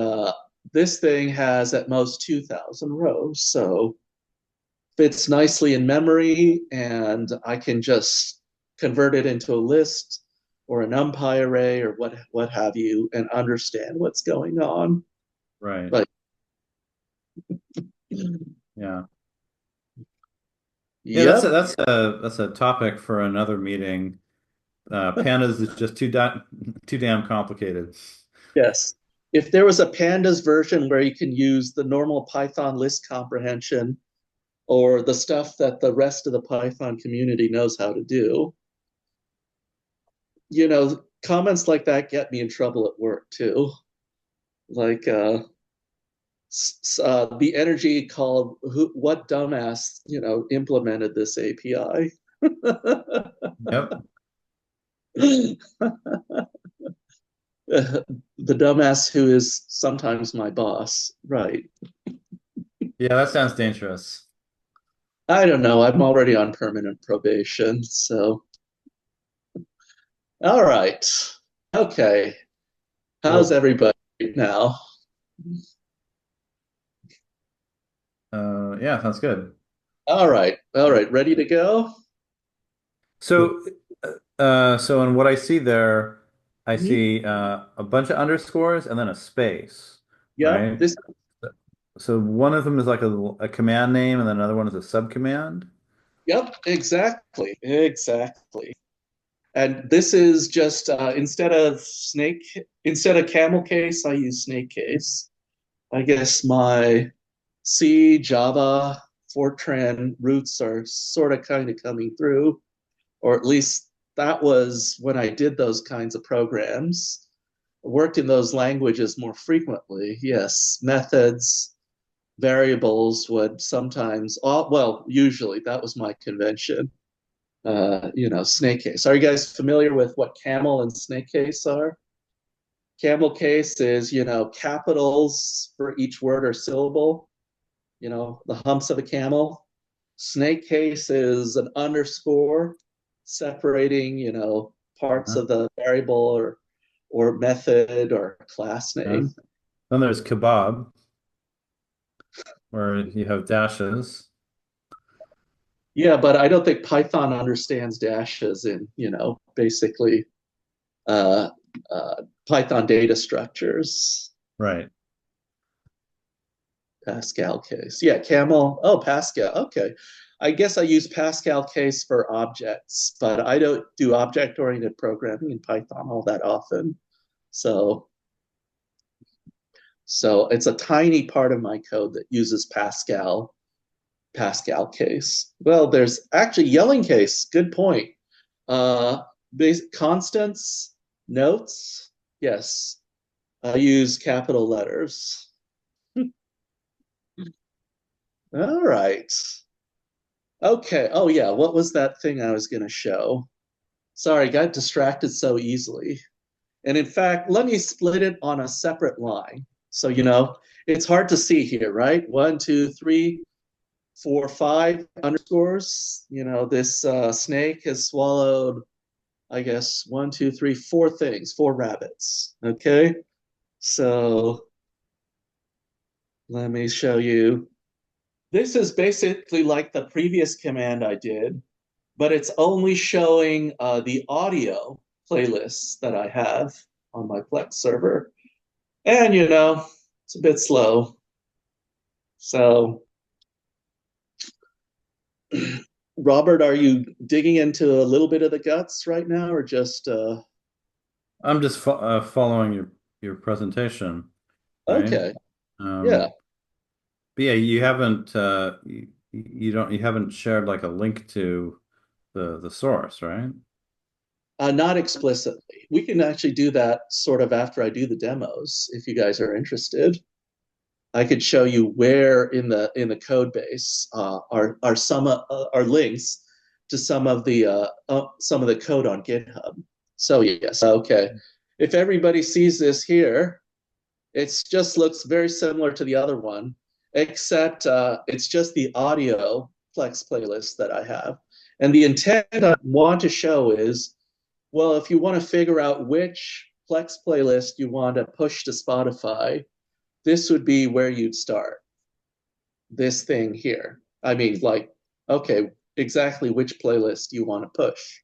[SPEAKER 4] this thing has at most 2,000 rows. So fits nicely in memory, and I can just convert it into a list or a NumPy array or what have you, and understand what's going on.
[SPEAKER 2] right.
[SPEAKER 4] But
[SPEAKER 2] Yeah. Yeah,
[SPEAKER 4] yep,
[SPEAKER 2] that's a topic for another meeting. Pandas is just too damn complicated.
[SPEAKER 4] yes. If there was a pandas version where you can use the normal Python list comprehension or the stuff that the rest of the Python community knows how to do, comments like that get me in trouble at work too. Like the energy called what dumbass implemented this API.
[SPEAKER 2] Yep.
[SPEAKER 4] The dumbass who is sometimes my boss, right?
[SPEAKER 2] Yeah, that sounds dangerous.
[SPEAKER 4] I don't know. I'm already on permanent probation, so all right. Okay. How's
[SPEAKER 2] Well,
[SPEAKER 4] everybody now?
[SPEAKER 2] yeah, sounds good.
[SPEAKER 4] All right. All right. Ready to go?
[SPEAKER 2] So, so in what I see there, I
[SPEAKER 4] Mhm.
[SPEAKER 2] see a bunch of underscores and then a space,
[SPEAKER 4] Yep.
[SPEAKER 2] right? So one of them is like a command name, and then another one is a subcommand.
[SPEAKER 4] Yep. Exactly. Exactly. And this is just instead of camel case, I use snake case. I guess my C, Java, Fortran roots are sort of kind of coming through, or at least that was when I did those kinds of programs. I worked in those languages more frequently. Yes, methods, variables would sometimes, well, usually that was my convention. Snake case. Are you guys familiar with what camel and snake case are? Camel case is, capitals for each word or syllable, the humps of a camel. Snake case is an underscore separating, parts
[SPEAKER 2] Huh?
[SPEAKER 4] of the variable or method or class
[SPEAKER 2] Yeah.
[SPEAKER 4] name.
[SPEAKER 2] Then there's kebab, where you have dashes.
[SPEAKER 4] Yeah, but I don't think Python understands dashes in, basically uh, Python data structures.
[SPEAKER 2] Right.
[SPEAKER 4] Pascal case. Yeah, Camel. Oh, Pascal. Okay. I guess I use Pascal case for objects, but I don't do object-oriented programming in Python all that often. So it's a tiny part of my code that uses Pascal case. Well, there's actually yelling case. Good point. Constants, notes. Yes, I use capital letters. All right. Okay. Oh yeah, what was that thing I was going to show? Sorry, got distracted so easily. And in fact, let me split it on a separate line. So, it's hard to see here, right? 1, 2, 3, 4, 5 underscores. This snake has swallowed, I guess, 1, 2, 3, 4 things, 4 rabbits. Okay. So let me show you. This is basically like the previous command I did, but it's only showing the audio playlists that I have on my Plex server. And, it's a bit slow. So, Robert, are you digging into a little bit of the guts right now or just
[SPEAKER 2] I'm just following your presentation, right?
[SPEAKER 4] okay.
[SPEAKER 2] Um,
[SPEAKER 4] Yeah.
[SPEAKER 2] but yeah, you haven't you haven't shared like a link to the source, right?
[SPEAKER 4] Not explicitly. We can actually do that sort of after I do the demos if you guys are interested. I could show you where in the code base are some are links to some of the code on GitHub. So yes, okay. If everybody sees this here, it just looks very similar to the other one, except it's just the audio Plex playlist that I have. And the intent I want to show is, well, if you want to figure out which Plex playlist you want to push to Spotify, this would be where you'd start. This thing here. I mean, like, okay, exactly which playlist you want to push.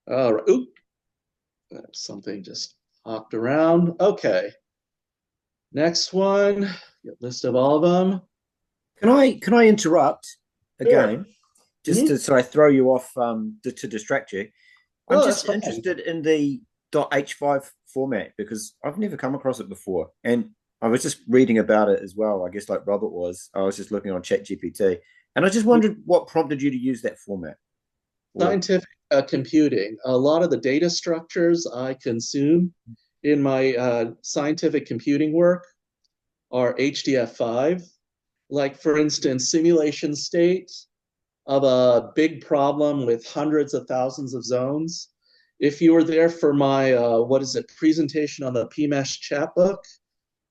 [SPEAKER 4] All right. Oop. Something just hopped around. Okay. Next one. List of all of them.
[SPEAKER 6] Can I interrupt
[SPEAKER 4] Sure.
[SPEAKER 6] again? Just so I throw you off to distract you. I'm
[SPEAKER 4] Oh,
[SPEAKER 6] just
[SPEAKER 4] that's fine.
[SPEAKER 6] interested in the .h5 format because I've never come across it before. And I was just reading about it as well, I guess like Robert was. I was just looking on ChatGPT. And I just wondered what prompted you to use that format.
[SPEAKER 4] Scientific computing. A lot of the data structures I consume in my scientific computing work are HDF5. Like, for instance, simulation state of a big problem with hundreds of thousands of zones. If you were there for my, presentation on the PMesh chat book,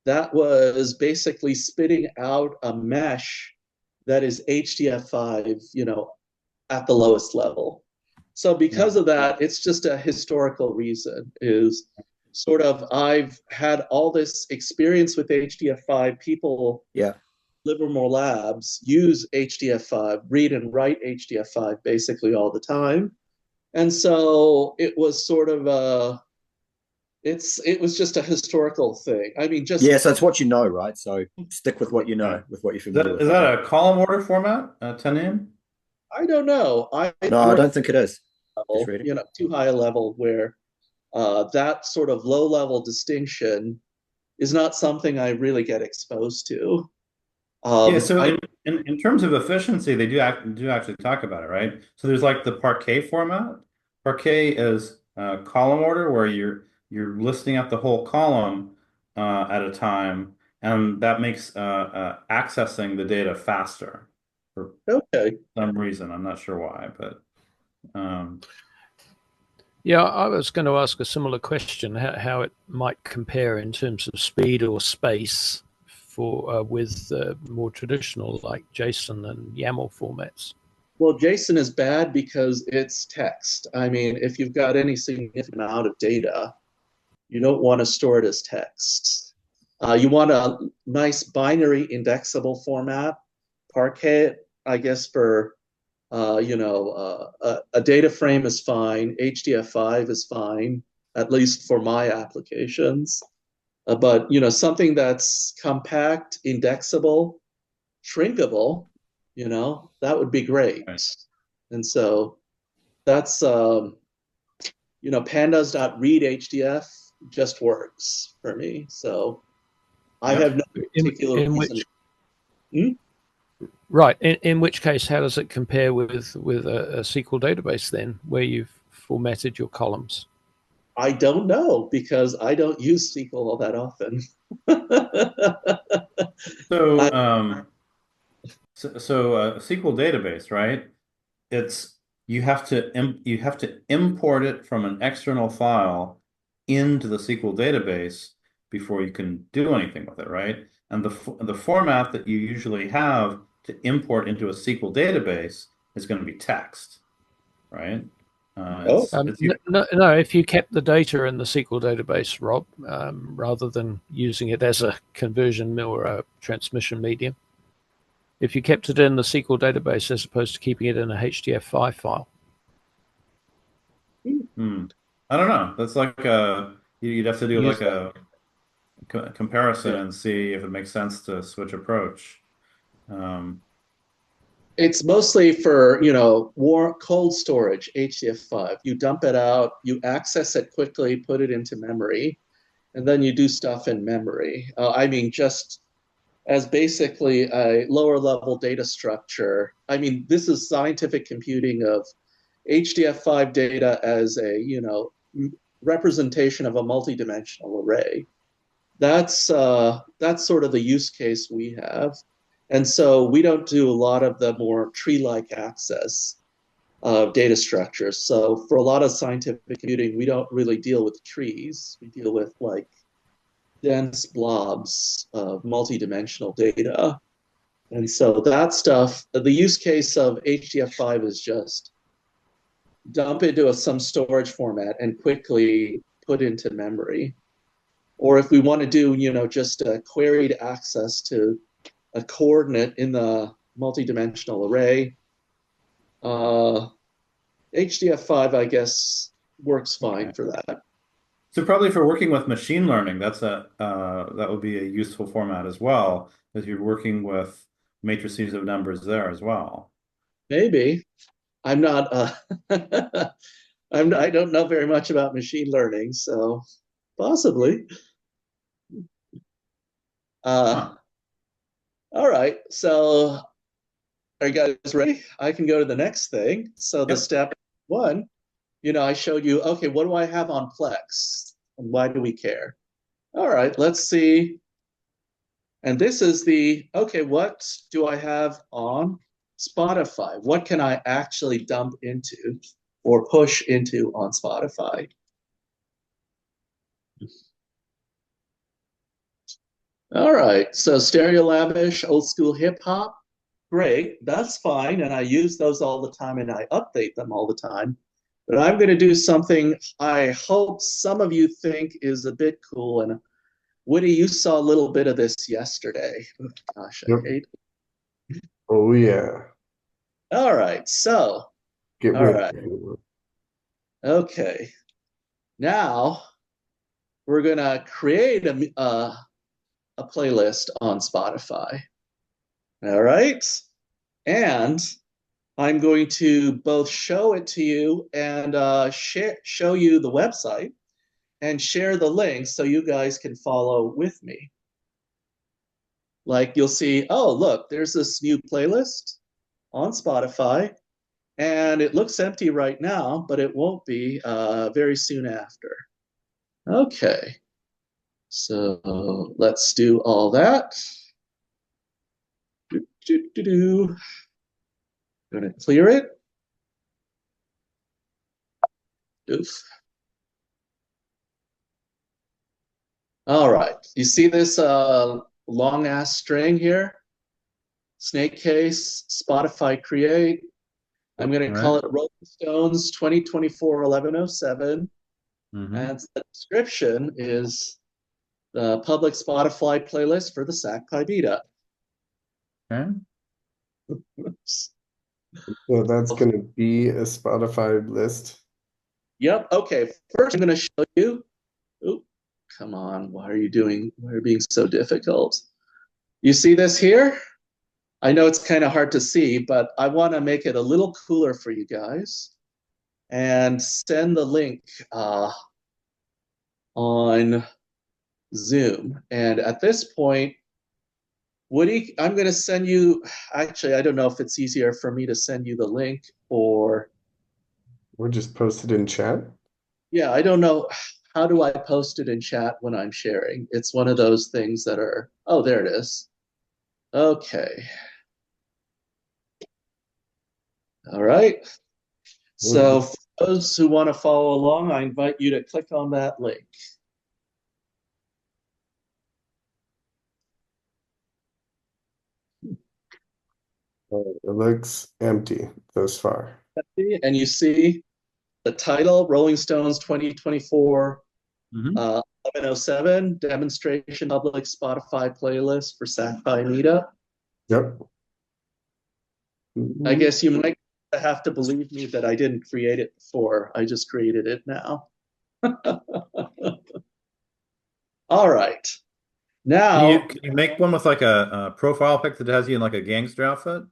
[SPEAKER 4] that was basically spitting out a mesh that is HDF5, at the lowest level. So because of that, it's just a historical reason is sort of I've had all this experience with HDF5. People Livermore Labs use HDF5, read and write HDF5 basically all the time. And so it was sort of it was just a historical thing. I mean, just
[SPEAKER 6] so it's what you know, right? So stick with what you know, with what you're familiar with.
[SPEAKER 2] Is that a column order format, Tanim?
[SPEAKER 4] I don't know.
[SPEAKER 6] No, I don't think it is.
[SPEAKER 4] Level, too high a level where that sort of low level distinction is not something I really get exposed to.
[SPEAKER 2] Yeah, so in terms of efficiency, they do actually talk about it, right? So there's like the Parquet format. Parquet is column order where you're listing out the whole column at a time, and that makes accessing the data faster for some reason. I'm not sure why, but
[SPEAKER 3] yeah, I was going to ask a similar question: how it might compare in terms of speed or space for with more traditional like JSON and YAML formats.
[SPEAKER 4] Well, JSON is bad because it's text. I mean, if you've got any significant amount of data, you don't want to store it as text. You want a nice binary indexable format. Parquet, I guess, for a data frame is fine. HDF5 is fine, at least for my applications. But something that's compact, indexable, shrinkable, that would be great. Right. And so that's pandas.read HDF just works for me. So I have no particular reason.
[SPEAKER 3] Right. In which case, how does it compare with a SQL database then, where you've formatted your columns?
[SPEAKER 4] I don't know because I don't use SQL all that often.
[SPEAKER 2] So,
[SPEAKER 4] I,
[SPEAKER 2] a SQL database, right? It's you have to import it from an external file into the SQL database before you can do anything with it, right? And the format that you usually have to import into a SQL database is going to be text, right?
[SPEAKER 4] oh,
[SPEAKER 2] It's
[SPEAKER 3] No, if you kept the data in the SQL database, Rob, rather than using it as a conversion or a transmission medium, if you kept it in the SQL database as opposed to keeping it in a HDF5 file.
[SPEAKER 2] I don't know. That's like you'd have to do
[SPEAKER 3] Use
[SPEAKER 2] like
[SPEAKER 3] that.
[SPEAKER 2] a comparison
[SPEAKER 4] yeah.
[SPEAKER 2] and see if it makes sense to switch approach. Um,
[SPEAKER 4] It's mostly for, cold storage, HDF5. You dump it out, you access it quickly, put it into memory, and then you do stuff in memory. I mean, just as basically a lower level data structure. I mean, this is scientific computing of HDF5 data as a, representation of a multidimensional array. That's sort of the use case we have. And so we don't do a lot of the more tree-like access of data structures. So for a lot of scientific computing, we don't really deal with trees. We deal with like dense blobs of multidimensional data. And so that stuff, the use case of HDF5 is just dump into some storage format and quickly put into memory. Or if we want to do, just a queried access to a coordinate in the multidimensional array, HDF5, I guess, works fine
[SPEAKER 2] okay.
[SPEAKER 4] for that.
[SPEAKER 2] So probably for working with machine learning, that would be a useful format as well, as you're working with matrices of numbers there as well.
[SPEAKER 4] Maybe. I'm not, I don't know very much about machine learning, so possibly. Uh,
[SPEAKER 2] Huh.
[SPEAKER 4] all right. So are you guys ready? I can go to the next thing. So the
[SPEAKER 2] Yep.
[SPEAKER 4] step one, I showed you, okay, what do I have on Plex? And why do we care? All right, let's see. And this is okay, what do I have on Spotify? What can I actually dump into or push into on Spotify? All right, so stereo lavish, old school hip hop, great, that's fine. And I use those all the time and I update them all the time. But I'm going to do something I hope some of you think is a bit cool. And Woody, you saw a little bit of this yesterday. Oh, gosh, I
[SPEAKER 1] Yep.
[SPEAKER 4] hate.
[SPEAKER 1] Oh yeah.
[SPEAKER 4] All right, so,
[SPEAKER 1] Get
[SPEAKER 4] all
[SPEAKER 1] with
[SPEAKER 4] right,
[SPEAKER 1] it.
[SPEAKER 4] okay. Now we're going to create a playlist on Spotify. All right. And I'm going to both show it to you and show you the website and share the link so you guys can follow with me. Like you'll see, oh, look, there's this new playlist on Spotify, and it looks empty right now, but it won't be very soon after. Okay, so let's do all that. Gonna clear it. Oof. All right. You see this long ass string here? Snake case, Spotify create. I'm going
[SPEAKER 2] All
[SPEAKER 4] to call
[SPEAKER 2] right.
[SPEAKER 4] it Rolling Stones 2024 1107.
[SPEAKER 2] Mm-hmm.
[SPEAKER 4] And the description is the public Spotify playlist for the SacPy beta.
[SPEAKER 2] Okay.
[SPEAKER 1] So that's going to be a Spotify list.
[SPEAKER 4] Yep. Okay. First, I'm going to show you. Oop, come on. Why are you doing? Why are you being so difficult? You see this here? I know it's kind of hard to see, but I want to make it a little cooler for you guys and send the link on Zoom. And at this point, Woody, I'm going to send you. Actually, I don't know if it's easier for me to send you the link or,
[SPEAKER 1] We'll just post it in chat.
[SPEAKER 4] yeah, I don't know. How do I post it in chat when I'm sharing? It's one of those things that are, oh, there it is. Okay. All right. So for those who want to follow along, I invite you to click on that link.
[SPEAKER 1] It looks empty thus far.
[SPEAKER 4] And you see the title, Rolling Stones 2024
[SPEAKER 2] Mhm.
[SPEAKER 4] 1107 Demonstration Public Spotify Playlist for SacPy Meetup.
[SPEAKER 1] Yep.
[SPEAKER 4] I guess you might have to believe me that I didn't create it before. I just created it now. All right. Now,
[SPEAKER 2] Can you make one with like a profile pic that has you in like a gangster outfit?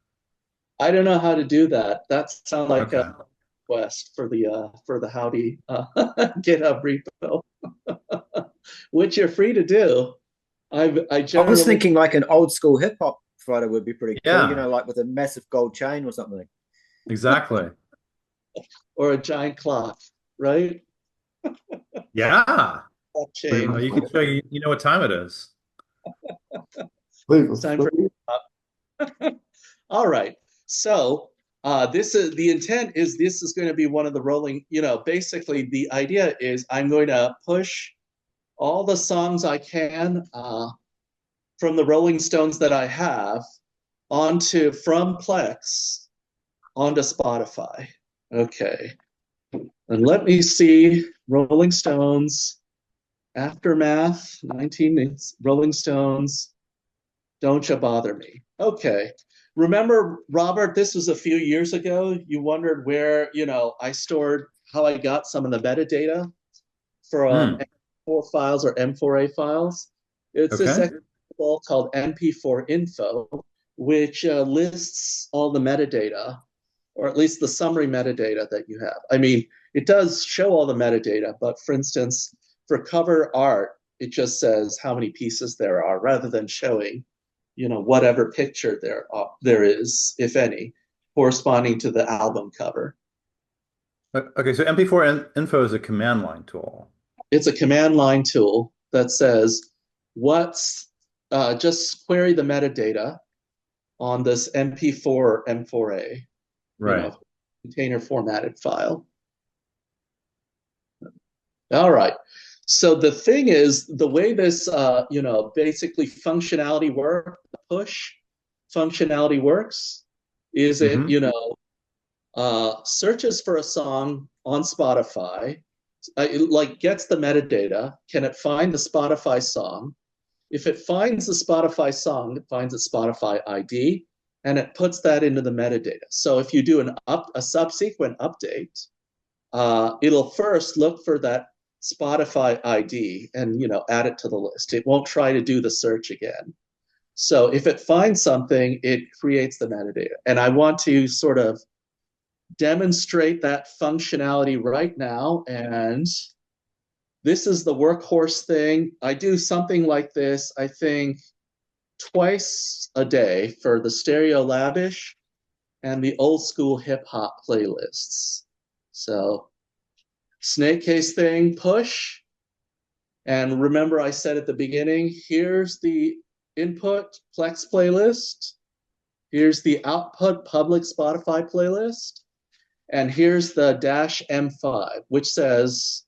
[SPEAKER 4] I don't know how to do that. That sounds like
[SPEAKER 2] Okay.
[SPEAKER 4] a request for the Howdy GitHub repo, which you're free to do. I
[SPEAKER 6] I was
[SPEAKER 4] generally
[SPEAKER 6] thinking like an old school hip hop photo would be pretty cool,
[SPEAKER 2] Yeah,
[SPEAKER 6] like with a massive gold chain or something.
[SPEAKER 2] exactly.
[SPEAKER 4] or a giant clock, right?
[SPEAKER 2] Yeah.
[SPEAKER 4] Blockchain.
[SPEAKER 2] You can show you know what time it is.
[SPEAKER 4] It's time for. All right. So this is the intent is this is going to be one of the rolling, basically the idea is I'm going to push all the songs I can from the Rolling Stones that I have onto from Plex onto Spotify. Okay. And let me see Rolling Stones Aftermath 19 Rolling Stones Don't You Bother Me. Okay. Remember, Robert, this was a few years ago. You wondered where, I stored how I got some of the metadata from
[SPEAKER 2] Hmm.
[SPEAKER 4] M4 files or M4A files. It's this
[SPEAKER 2] Okay.
[SPEAKER 4] example called MP4 info, which lists all the metadata, or at least the summary metadata that you have. I mean, it does show all the metadata, but for instance, for cover art, it just says how many pieces there are rather than showing, whatever picture there is, if any, corresponding to the album cover.
[SPEAKER 2] Okay, so MP4 info is a command line tool.
[SPEAKER 4] It's a command line tool that says, just query the metadata on this MP4 or M4A,
[SPEAKER 2] Right.
[SPEAKER 4] container formatted file. All right. So the thing is, the way this, basically functionality push functionality works is it,
[SPEAKER 2] Hmm.
[SPEAKER 4] searches for a song on Spotify, it gets the metadata. Can it find the Spotify song? If it finds the Spotify song, it finds a Spotify ID, and it puts that into the metadata. So if you do a subsequent update, it'll first look for that Spotify ID and add it to the list. It won't try to do the search again. So if it finds something, it creates the metadata. And I want to sort of demonstrate that functionality right now. And this is the workhorse thing. I do something like this, I think, twice a day for the Stereo Lavish and the old school hip hop playlists. So snake case thing, push. And remember, I said at the beginning, here's the input Plex playlist. Here's the output public Spotify playlist. And here's the -M5, which says,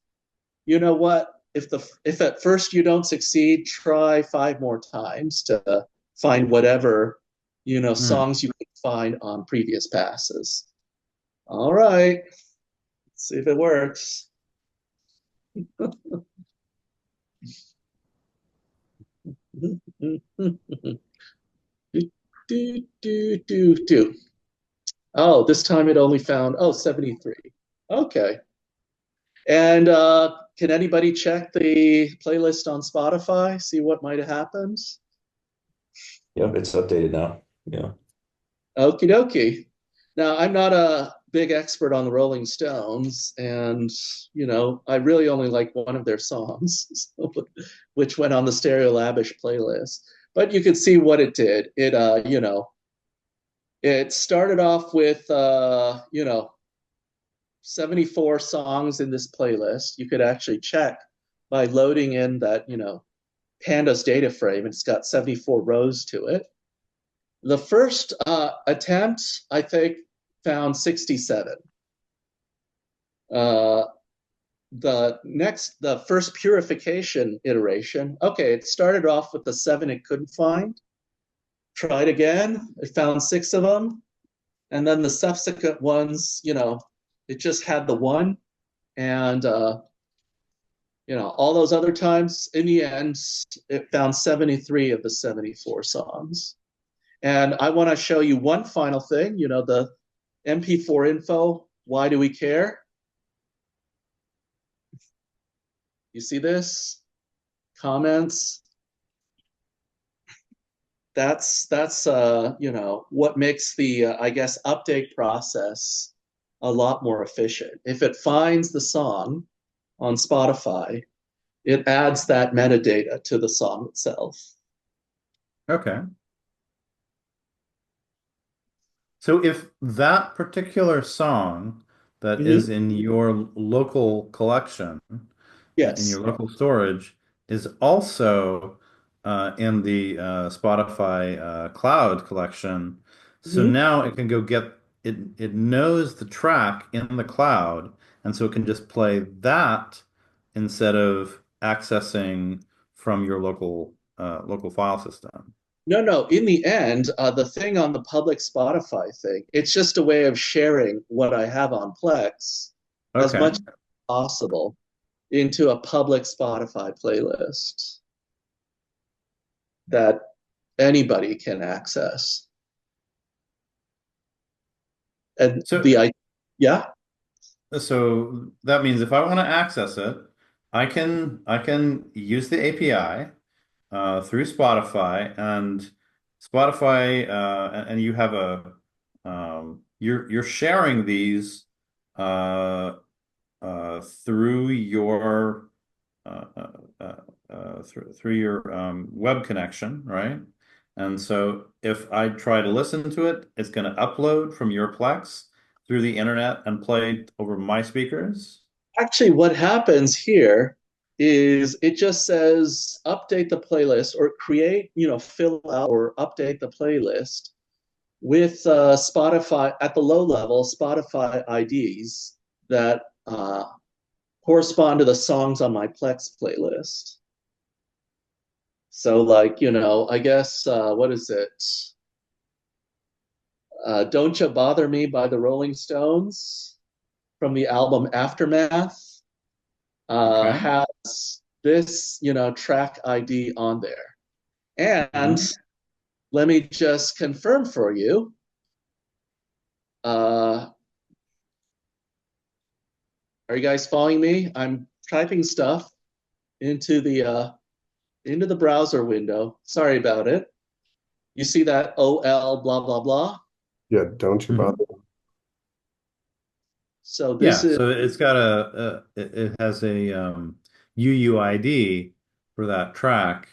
[SPEAKER 4] you know what? If at first you don't succeed, try 5 more times to find whatever,
[SPEAKER 2] Hmm.
[SPEAKER 4] songs you can find on previous passes. All right. Let's see if it works. do. Oh, this time it only found, 73. Okay. And can anybody check the playlist on Spotify, see what might have happened?
[SPEAKER 5] Yep, it's updated now. Yeah.
[SPEAKER 4] Okie dokie. Now, I'm not a big expert on the Rolling Stones, and, I really only like one of their songs, which went on the Stereo Lavish playlist. But you could see what it did. It started off with, 74 songs in this playlist. You could actually check by loading in that, Pandas data frame. It's got 74 rows to it. The first attempt, I think, found 67. The first purification iteration, okay, it started off with the 7 it couldn't find. Tried again, it found 6 of them. And then the subsequent ones, it just had the 1. And, all those other times, in the end, it found 73 of the 74 songs. And I want to show you one final thing, the MP4 info. Why do we care? You see this? Comments. That's what makes the I guess update process a lot more efficient. If it finds the song on Spotify, it adds that metadata to the song itself.
[SPEAKER 2] Okay. So if that particular song that is in your local collection, in
[SPEAKER 4] Yes.
[SPEAKER 2] your local storage, is also in the Spotify cloud collection, so
[SPEAKER 4] Mhm.
[SPEAKER 2] now it can go get it. It knows the track in the cloud, and so it can just play that instead of accessing from your local file system.
[SPEAKER 4] No. In the end, the thing on the public Spotify thing, it's just a way of sharing what I have on Plex as
[SPEAKER 2] Okay.
[SPEAKER 4] much as possible into a public Spotify playlist that anybody can access. And
[SPEAKER 2] So
[SPEAKER 4] yeah,
[SPEAKER 2] So that means if I want to access it, I can use the API through Spotify and Spotify and you have a you're sharing these uh, through your uh, uh, through your web connection, right? And so if I try to listen to it, it's going to upload from your Plex through the internet and play over my speakers.
[SPEAKER 4] actually, what happens here is it just says update the playlist or create, fill out or update the playlist with Spotify at the low level, Spotify IDs that correspond to the songs on my Plex playlist. So, like, I guess, what is it? Don't You Bother Me by the Rolling Stones from the album Aftermath
[SPEAKER 2] Okay.
[SPEAKER 4] has this, track ID on there. And
[SPEAKER 2] Mhm.
[SPEAKER 4] let me just confirm for you. Are you guys following me? I'm typing stuff into the browser window. Sorry about it. You see that OL blah blah blah?
[SPEAKER 1] Yeah, don't you
[SPEAKER 2] Mhm.
[SPEAKER 1] bother.
[SPEAKER 4] So this
[SPEAKER 2] Yeah,
[SPEAKER 4] is
[SPEAKER 2] so it's got it has a UUID for that track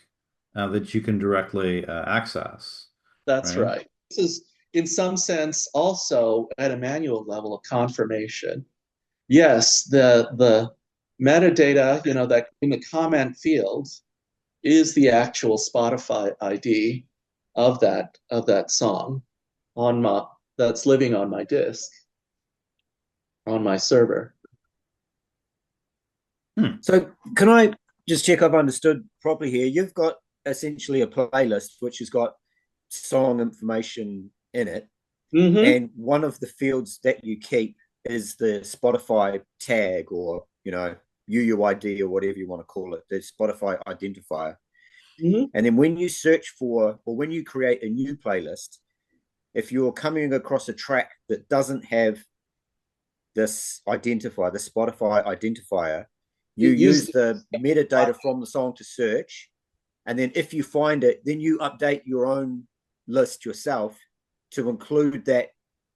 [SPEAKER 2] that you can directly access,
[SPEAKER 4] that's
[SPEAKER 2] right?
[SPEAKER 4] right. This is in some sense also at a manual level a confirmation. Yes, the metadata, that in the comment field is the actual Spotify ID of that song on my that's living on my disk on my server.
[SPEAKER 2] Hmm.
[SPEAKER 6] So can I just check I've understood properly here? You've got essentially a playlist which has got song information in it,
[SPEAKER 4] Mm-hmm.
[SPEAKER 6] and one of the fields that you keep is the Spotify tag or UUID or whatever you want to call it, the Spotify identifier.
[SPEAKER 4] Mm-hmm.
[SPEAKER 6] And then when you search for or when you create a new playlist, if you're coming across a track that doesn't have this identifier, the Spotify identifier, you
[SPEAKER 4] Use
[SPEAKER 6] use the metadata from the song to search. And then if you find it, then you update your own list yourself to include that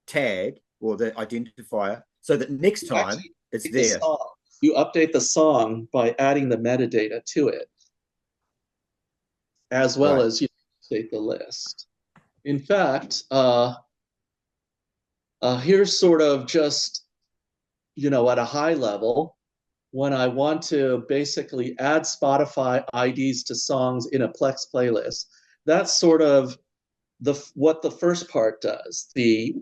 [SPEAKER 6] tag or the identifier so that next
[SPEAKER 4] you
[SPEAKER 6] time
[SPEAKER 4] actually
[SPEAKER 6] it's
[SPEAKER 4] update the
[SPEAKER 6] there.
[SPEAKER 4] song. You update the song by adding the metadata to it, as well
[SPEAKER 6] Right.
[SPEAKER 4] as you update the list. In fact, here's sort of just at a high level when I want to basically add Spotify IDs to songs in a Plex playlist. That's sort of what the first part does. The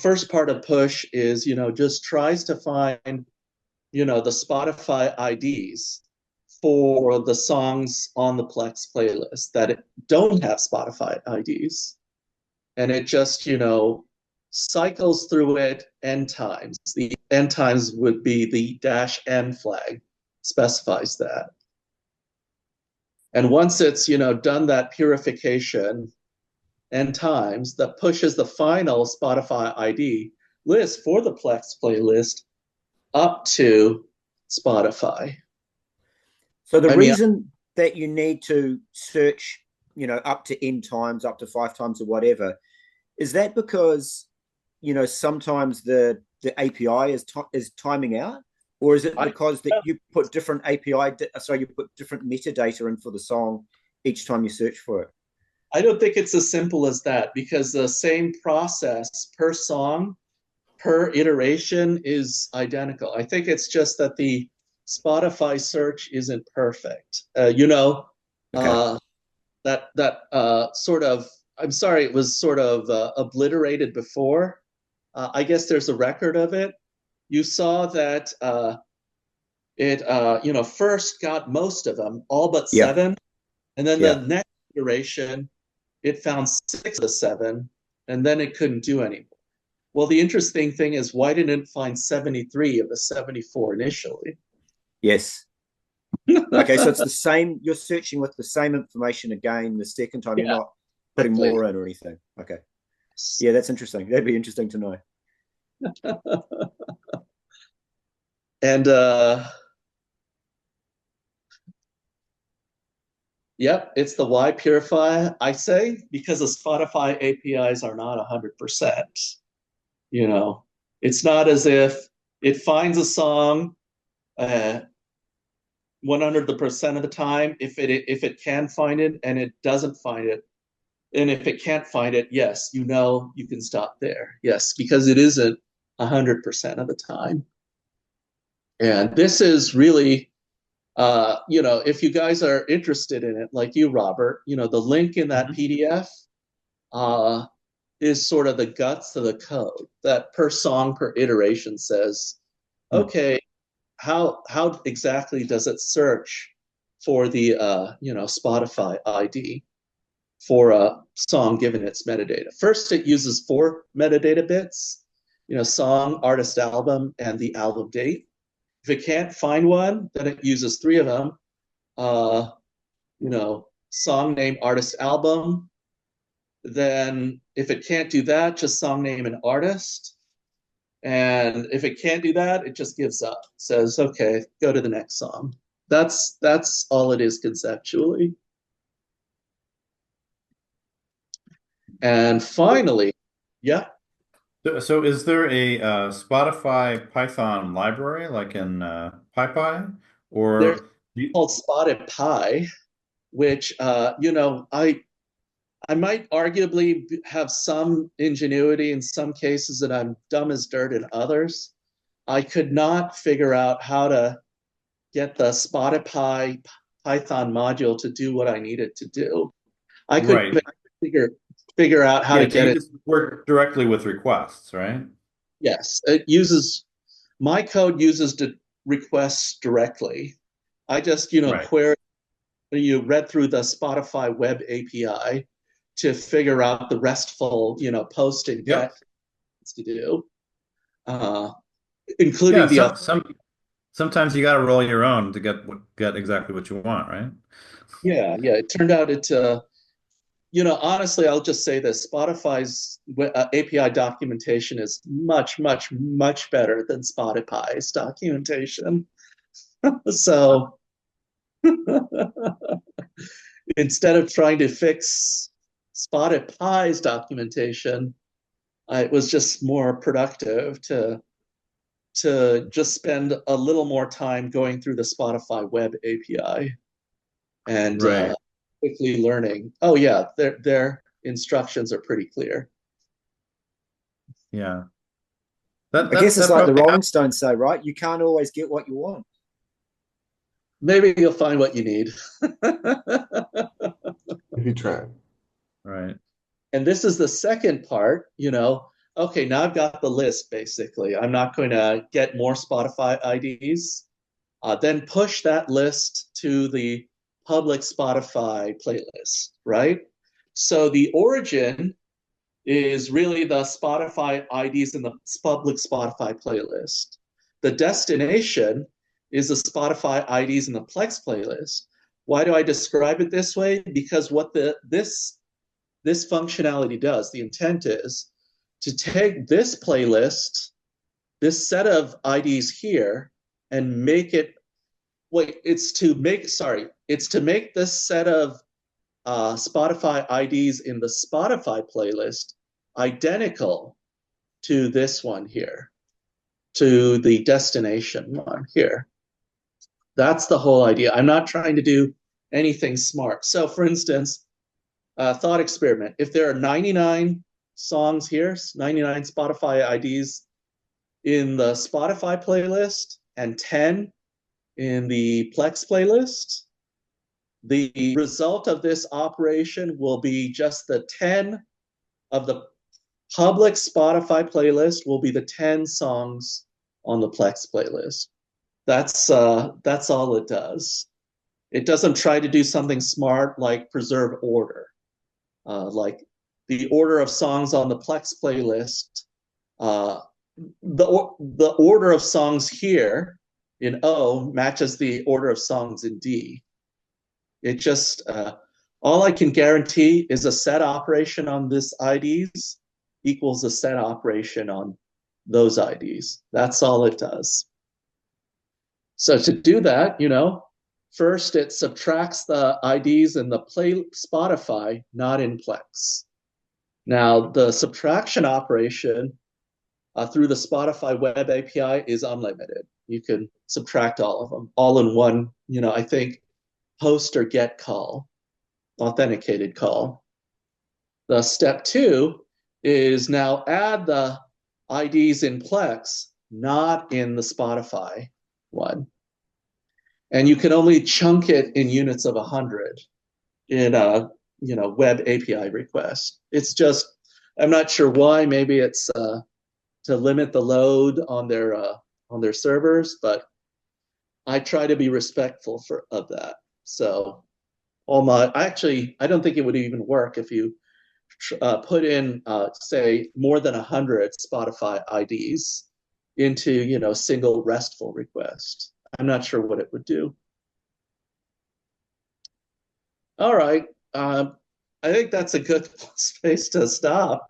[SPEAKER 4] first part of push is, just tries to find, the Spotify IDs for the songs on the Plex playlist that don't have Spotify IDs. And it just, cycles through it n times. The n times would be the -n flag, specifies that. And once it's, done that purification n times, that pushes the final Spotify ID list for the Plex playlist up to Spotify.
[SPEAKER 6] So the reason that you need to search, up to n times, up to 5 times or whatever, is that because, sometimes the API is timing out? Or is it because that you put different you put different metadata in for the song each time you search for it?
[SPEAKER 4] I don't think it's as simple as that, because the same process per song, per iteration is identical. I think it's just that the Spotify search isn't perfect. Okay. That sort of, I'm sorry, it was sort of obliterated before. I guess there's a record of it. You saw that it first got most of them, all but 7, and then the next iteration, it found 6 of the 7, and then it couldn't do anymore. Well, the interesting thing is, why didn't it find 73 of the 74 initially?
[SPEAKER 6] Yes. Okay, so it's the same. You're searching with the same information again the second time. You're not putting more in or anything. Okay. Yeah, that's interesting. That'd be interesting to know.
[SPEAKER 4] And yep, it's the Y purify, I say, because the Spotify APIs are not 100%. It's not as if it finds a song 100% of the time. If it can find it and it doesn't find it, and if it can't find it, yes, you can stop there. Yes, because it isn't 100% of the time. And this is really, if you guys are interested in it, like you, Robert, the link in that PDF is sort of the guts of the code. That per song, per iteration says, okay, how exactly does it search for the Spotify ID for a song given its metadata? First, it uses 4 metadata bits, song, artist, album, and the album date. If it can't find one, then it uses 3 of them. Song name, artist, album. Then if it can't do that, just song name and artist. And if it can't do that, it just gives up. Says, okay, go to the next song. That's all it is conceptually. And finally, yeah.
[SPEAKER 2] So is there a Spotify Python library like in PyPy,
[SPEAKER 4] There's
[SPEAKER 2] or
[SPEAKER 4] called Spotted Pi, which I might arguably have some ingenuity in some cases, that I'm dumb as dirt in others. I could not figure out how to get the Spotted Pi Python module to do what I needed to do. I couldn't figure out how to get it.
[SPEAKER 2] Just work directly with requests, right?
[SPEAKER 4] Yes, my code uses the requests directly. I just, query, read through the Spotify web API to figure out the RESTful, post and get to do, including
[SPEAKER 2] sometimes you got to roll your own to get exactly what you want, right?
[SPEAKER 4] Yeah. It turned out honestly, I'll just say this: Spotify's API documentation is much, much, much better than Spotify's documentation. So instead of trying to fix Spotify's documentation, it was just more productive to just spend a little more time going through the Spotify web API and quickly learning. Oh yeah, their instructions are pretty clear.
[SPEAKER 2] Yeah.
[SPEAKER 6] I guess it's like the Rolling Stones say, right? You can't always get what you want.
[SPEAKER 4] Maybe you'll find what you need.
[SPEAKER 1] If you try.
[SPEAKER 2] Right.
[SPEAKER 4] And this is the second part, okay, now I've got the list basically. I'm not going to get more Spotify IDs. Then push that list to the public Spotify playlist, right? So the origin is really the Spotify IDs in the public Spotify playlist. The destination is the Spotify IDs in the Plex playlist. Why do I describe it this way? Because what this functionality does, the intent is to take this playlist, this set of IDs here, and make it, it's to make this set of Spotify IDs in the Spotify playlist identical to this one here, to the destination one here. That's the whole idea. I'm not trying to do anything smart. So for instance, thought experiment. If there are 99 songs here, 99 Spotify IDs in the Spotify playlist and 10 in the Plex playlist, the result of this operation will be just the 10 of the public Spotify playlist will be the 10 songs on the Plex playlist. That's all it does. It doesn't try to do something smart like preserve order. Like the order of songs on the Plex playlist, the order of songs here in O matches the order of songs in D. It just, all I can guarantee is a set operation on this IDs equals a set operation on those IDs. That's all it does. So to do that, first it subtracts the IDs in the play Spotify, not in Plex. Now the subtraction operation through the Spotify web API is unlimited. You can subtract all of them, all in one, I think, post or get call, authenticated call. The step 2 is now add the IDs in Plex, not in the Spotify one. And you can only chunk it in units of 100 in a web API request. It's just, I'm not sure why. Maybe it's to limit the load on their servers, but I try to be respectful of that. So I don't think it would even work if you put in, say, more than 100 Spotify IDs into, single RESTful request. I'm not sure what it would do. All right. I think that's a good space to stop.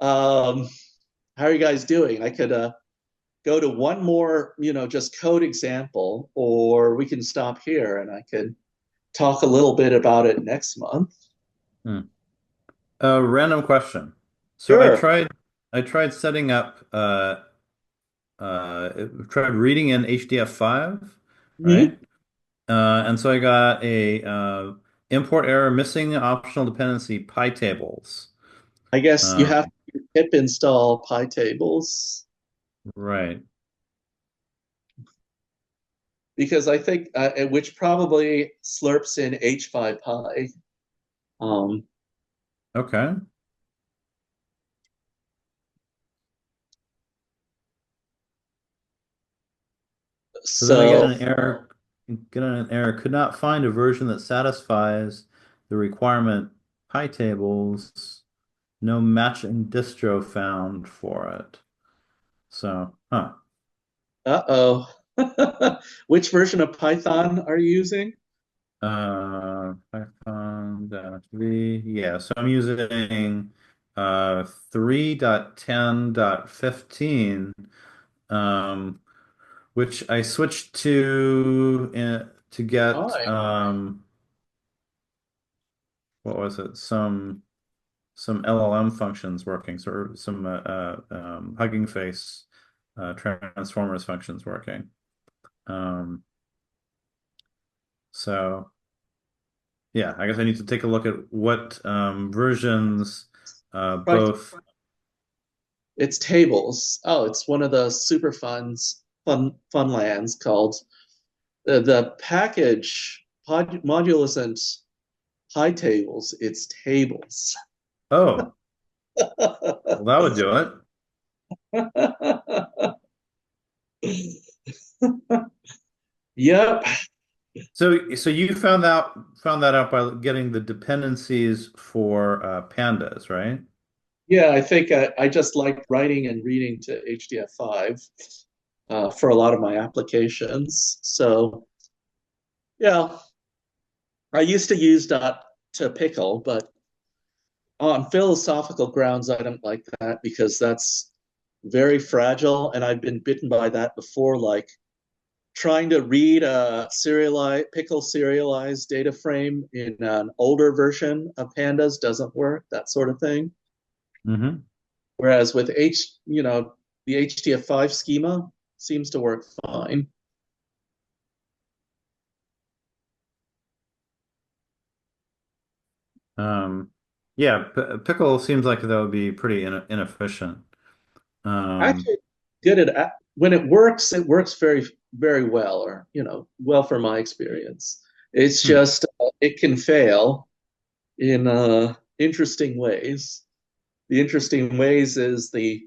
[SPEAKER 4] How are you guys doing? I could go to one more, just code example, or we can stop here and I could talk a little bit about it next month.
[SPEAKER 2] A random question. So
[SPEAKER 4] Sure.
[SPEAKER 2] I tried setting up tried reading in HDF5, right? And so I got a import error missing optional dependency PyTables.
[SPEAKER 4] I guess you have to pip install PyTables.
[SPEAKER 2] Right.
[SPEAKER 4] Because I think, which probably slurps in H5Py.
[SPEAKER 2] Okay. So then I get an error. Could not find a version that satisfies the requirement PyTables. No matching distro found for it. So,
[SPEAKER 4] Uh-oh. Which version of Python are you using?
[SPEAKER 2] Python -v. Yeah, so I'm using 3.10.15, which I switched to get what was it? Some LLM functions working, so some Hugging Face transformers functions working. So yeah, I guess I need to take a look at what versions both.
[SPEAKER 4] It's tables. Oh, it's one of the super fun lands called the package module isn't PyTables, it's tables.
[SPEAKER 2] Oh, well, that would do it.
[SPEAKER 4] Yep.
[SPEAKER 2] So you found that out by getting the dependencies for pandas, right?
[SPEAKER 4] Yeah, I think I just like writing and reading to HDF5 for a lot of my applications. So yeah, I used to use dot to pickle, but on philosophical grounds, I don't like that because that's very fragile, and I've been bitten by that before. Like trying to read a pickle serialized data frame in an older version of pandas doesn't work. That sort of thing.
[SPEAKER 2] Mm-hmm.
[SPEAKER 4] Whereas with the HTF5 schema seems to work fine.
[SPEAKER 2] Yeah, pickle seems like that would be pretty inefficient. Um,
[SPEAKER 4] Actually, good at when it works very, very well, or well for my experience. It's
[SPEAKER 2] hmm,
[SPEAKER 4] just it can fail in interesting ways. The interesting ways is the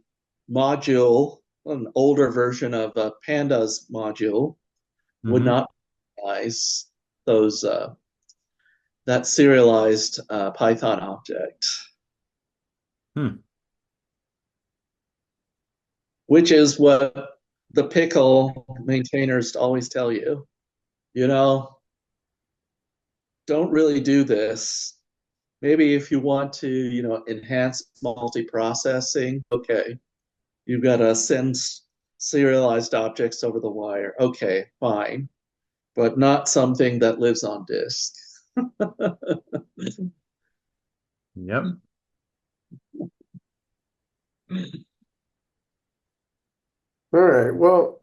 [SPEAKER 4] module, an older version of Pandas module, would
[SPEAKER 2] mm-hmm,
[SPEAKER 4] not recognize those that serialized Python object,
[SPEAKER 2] hmm.
[SPEAKER 4] which is what the pickle maintainers always tell you. You know, don't really do this. Maybe if you want to, enhance multiprocessing, okay, you've got to send serialized objects over the wire. Okay, fine, but not something that lives on disk.
[SPEAKER 2] Yep.
[SPEAKER 1] All right. Well,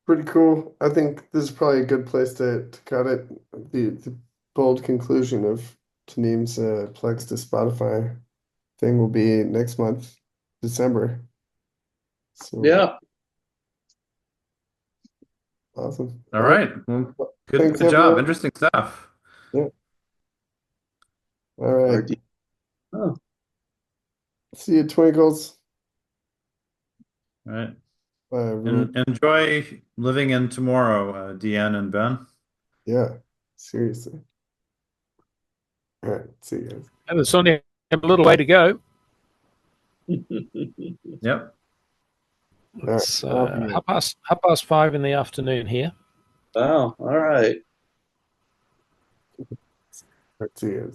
[SPEAKER 1] pretty cool. I think this is probably a good place to cut it. The bold conclusion of Tanim's Plex to Spotify thing will be next month, December. So
[SPEAKER 4] Yeah.
[SPEAKER 1] awesome.
[SPEAKER 2] All
[SPEAKER 1] All right.
[SPEAKER 2] right. Well,
[SPEAKER 1] Well,
[SPEAKER 2] good
[SPEAKER 1] thanks,
[SPEAKER 2] good job.
[SPEAKER 1] everyone.
[SPEAKER 2] Interesting stuff.
[SPEAKER 1] Yeah. All right.
[SPEAKER 4] Oh,
[SPEAKER 1] See you, Twinkles.
[SPEAKER 2] All right.
[SPEAKER 1] Bye, everyone.
[SPEAKER 2] And enjoy living in tomorrow, Deanne and Ben.
[SPEAKER 1] Yeah. Seriously. All right. See you guys.
[SPEAKER 3] And there's only a little way to go.
[SPEAKER 2] Yep.
[SPEAKER 1] All right.
[SPEAKER 3] It's
[SPEAKER 1] Off you go.
[SPEAKER 3] half past 5 in the afternoon here.
[SPEAKER 4] wow. All right.
[SPEAKER 1] All right. See you guys.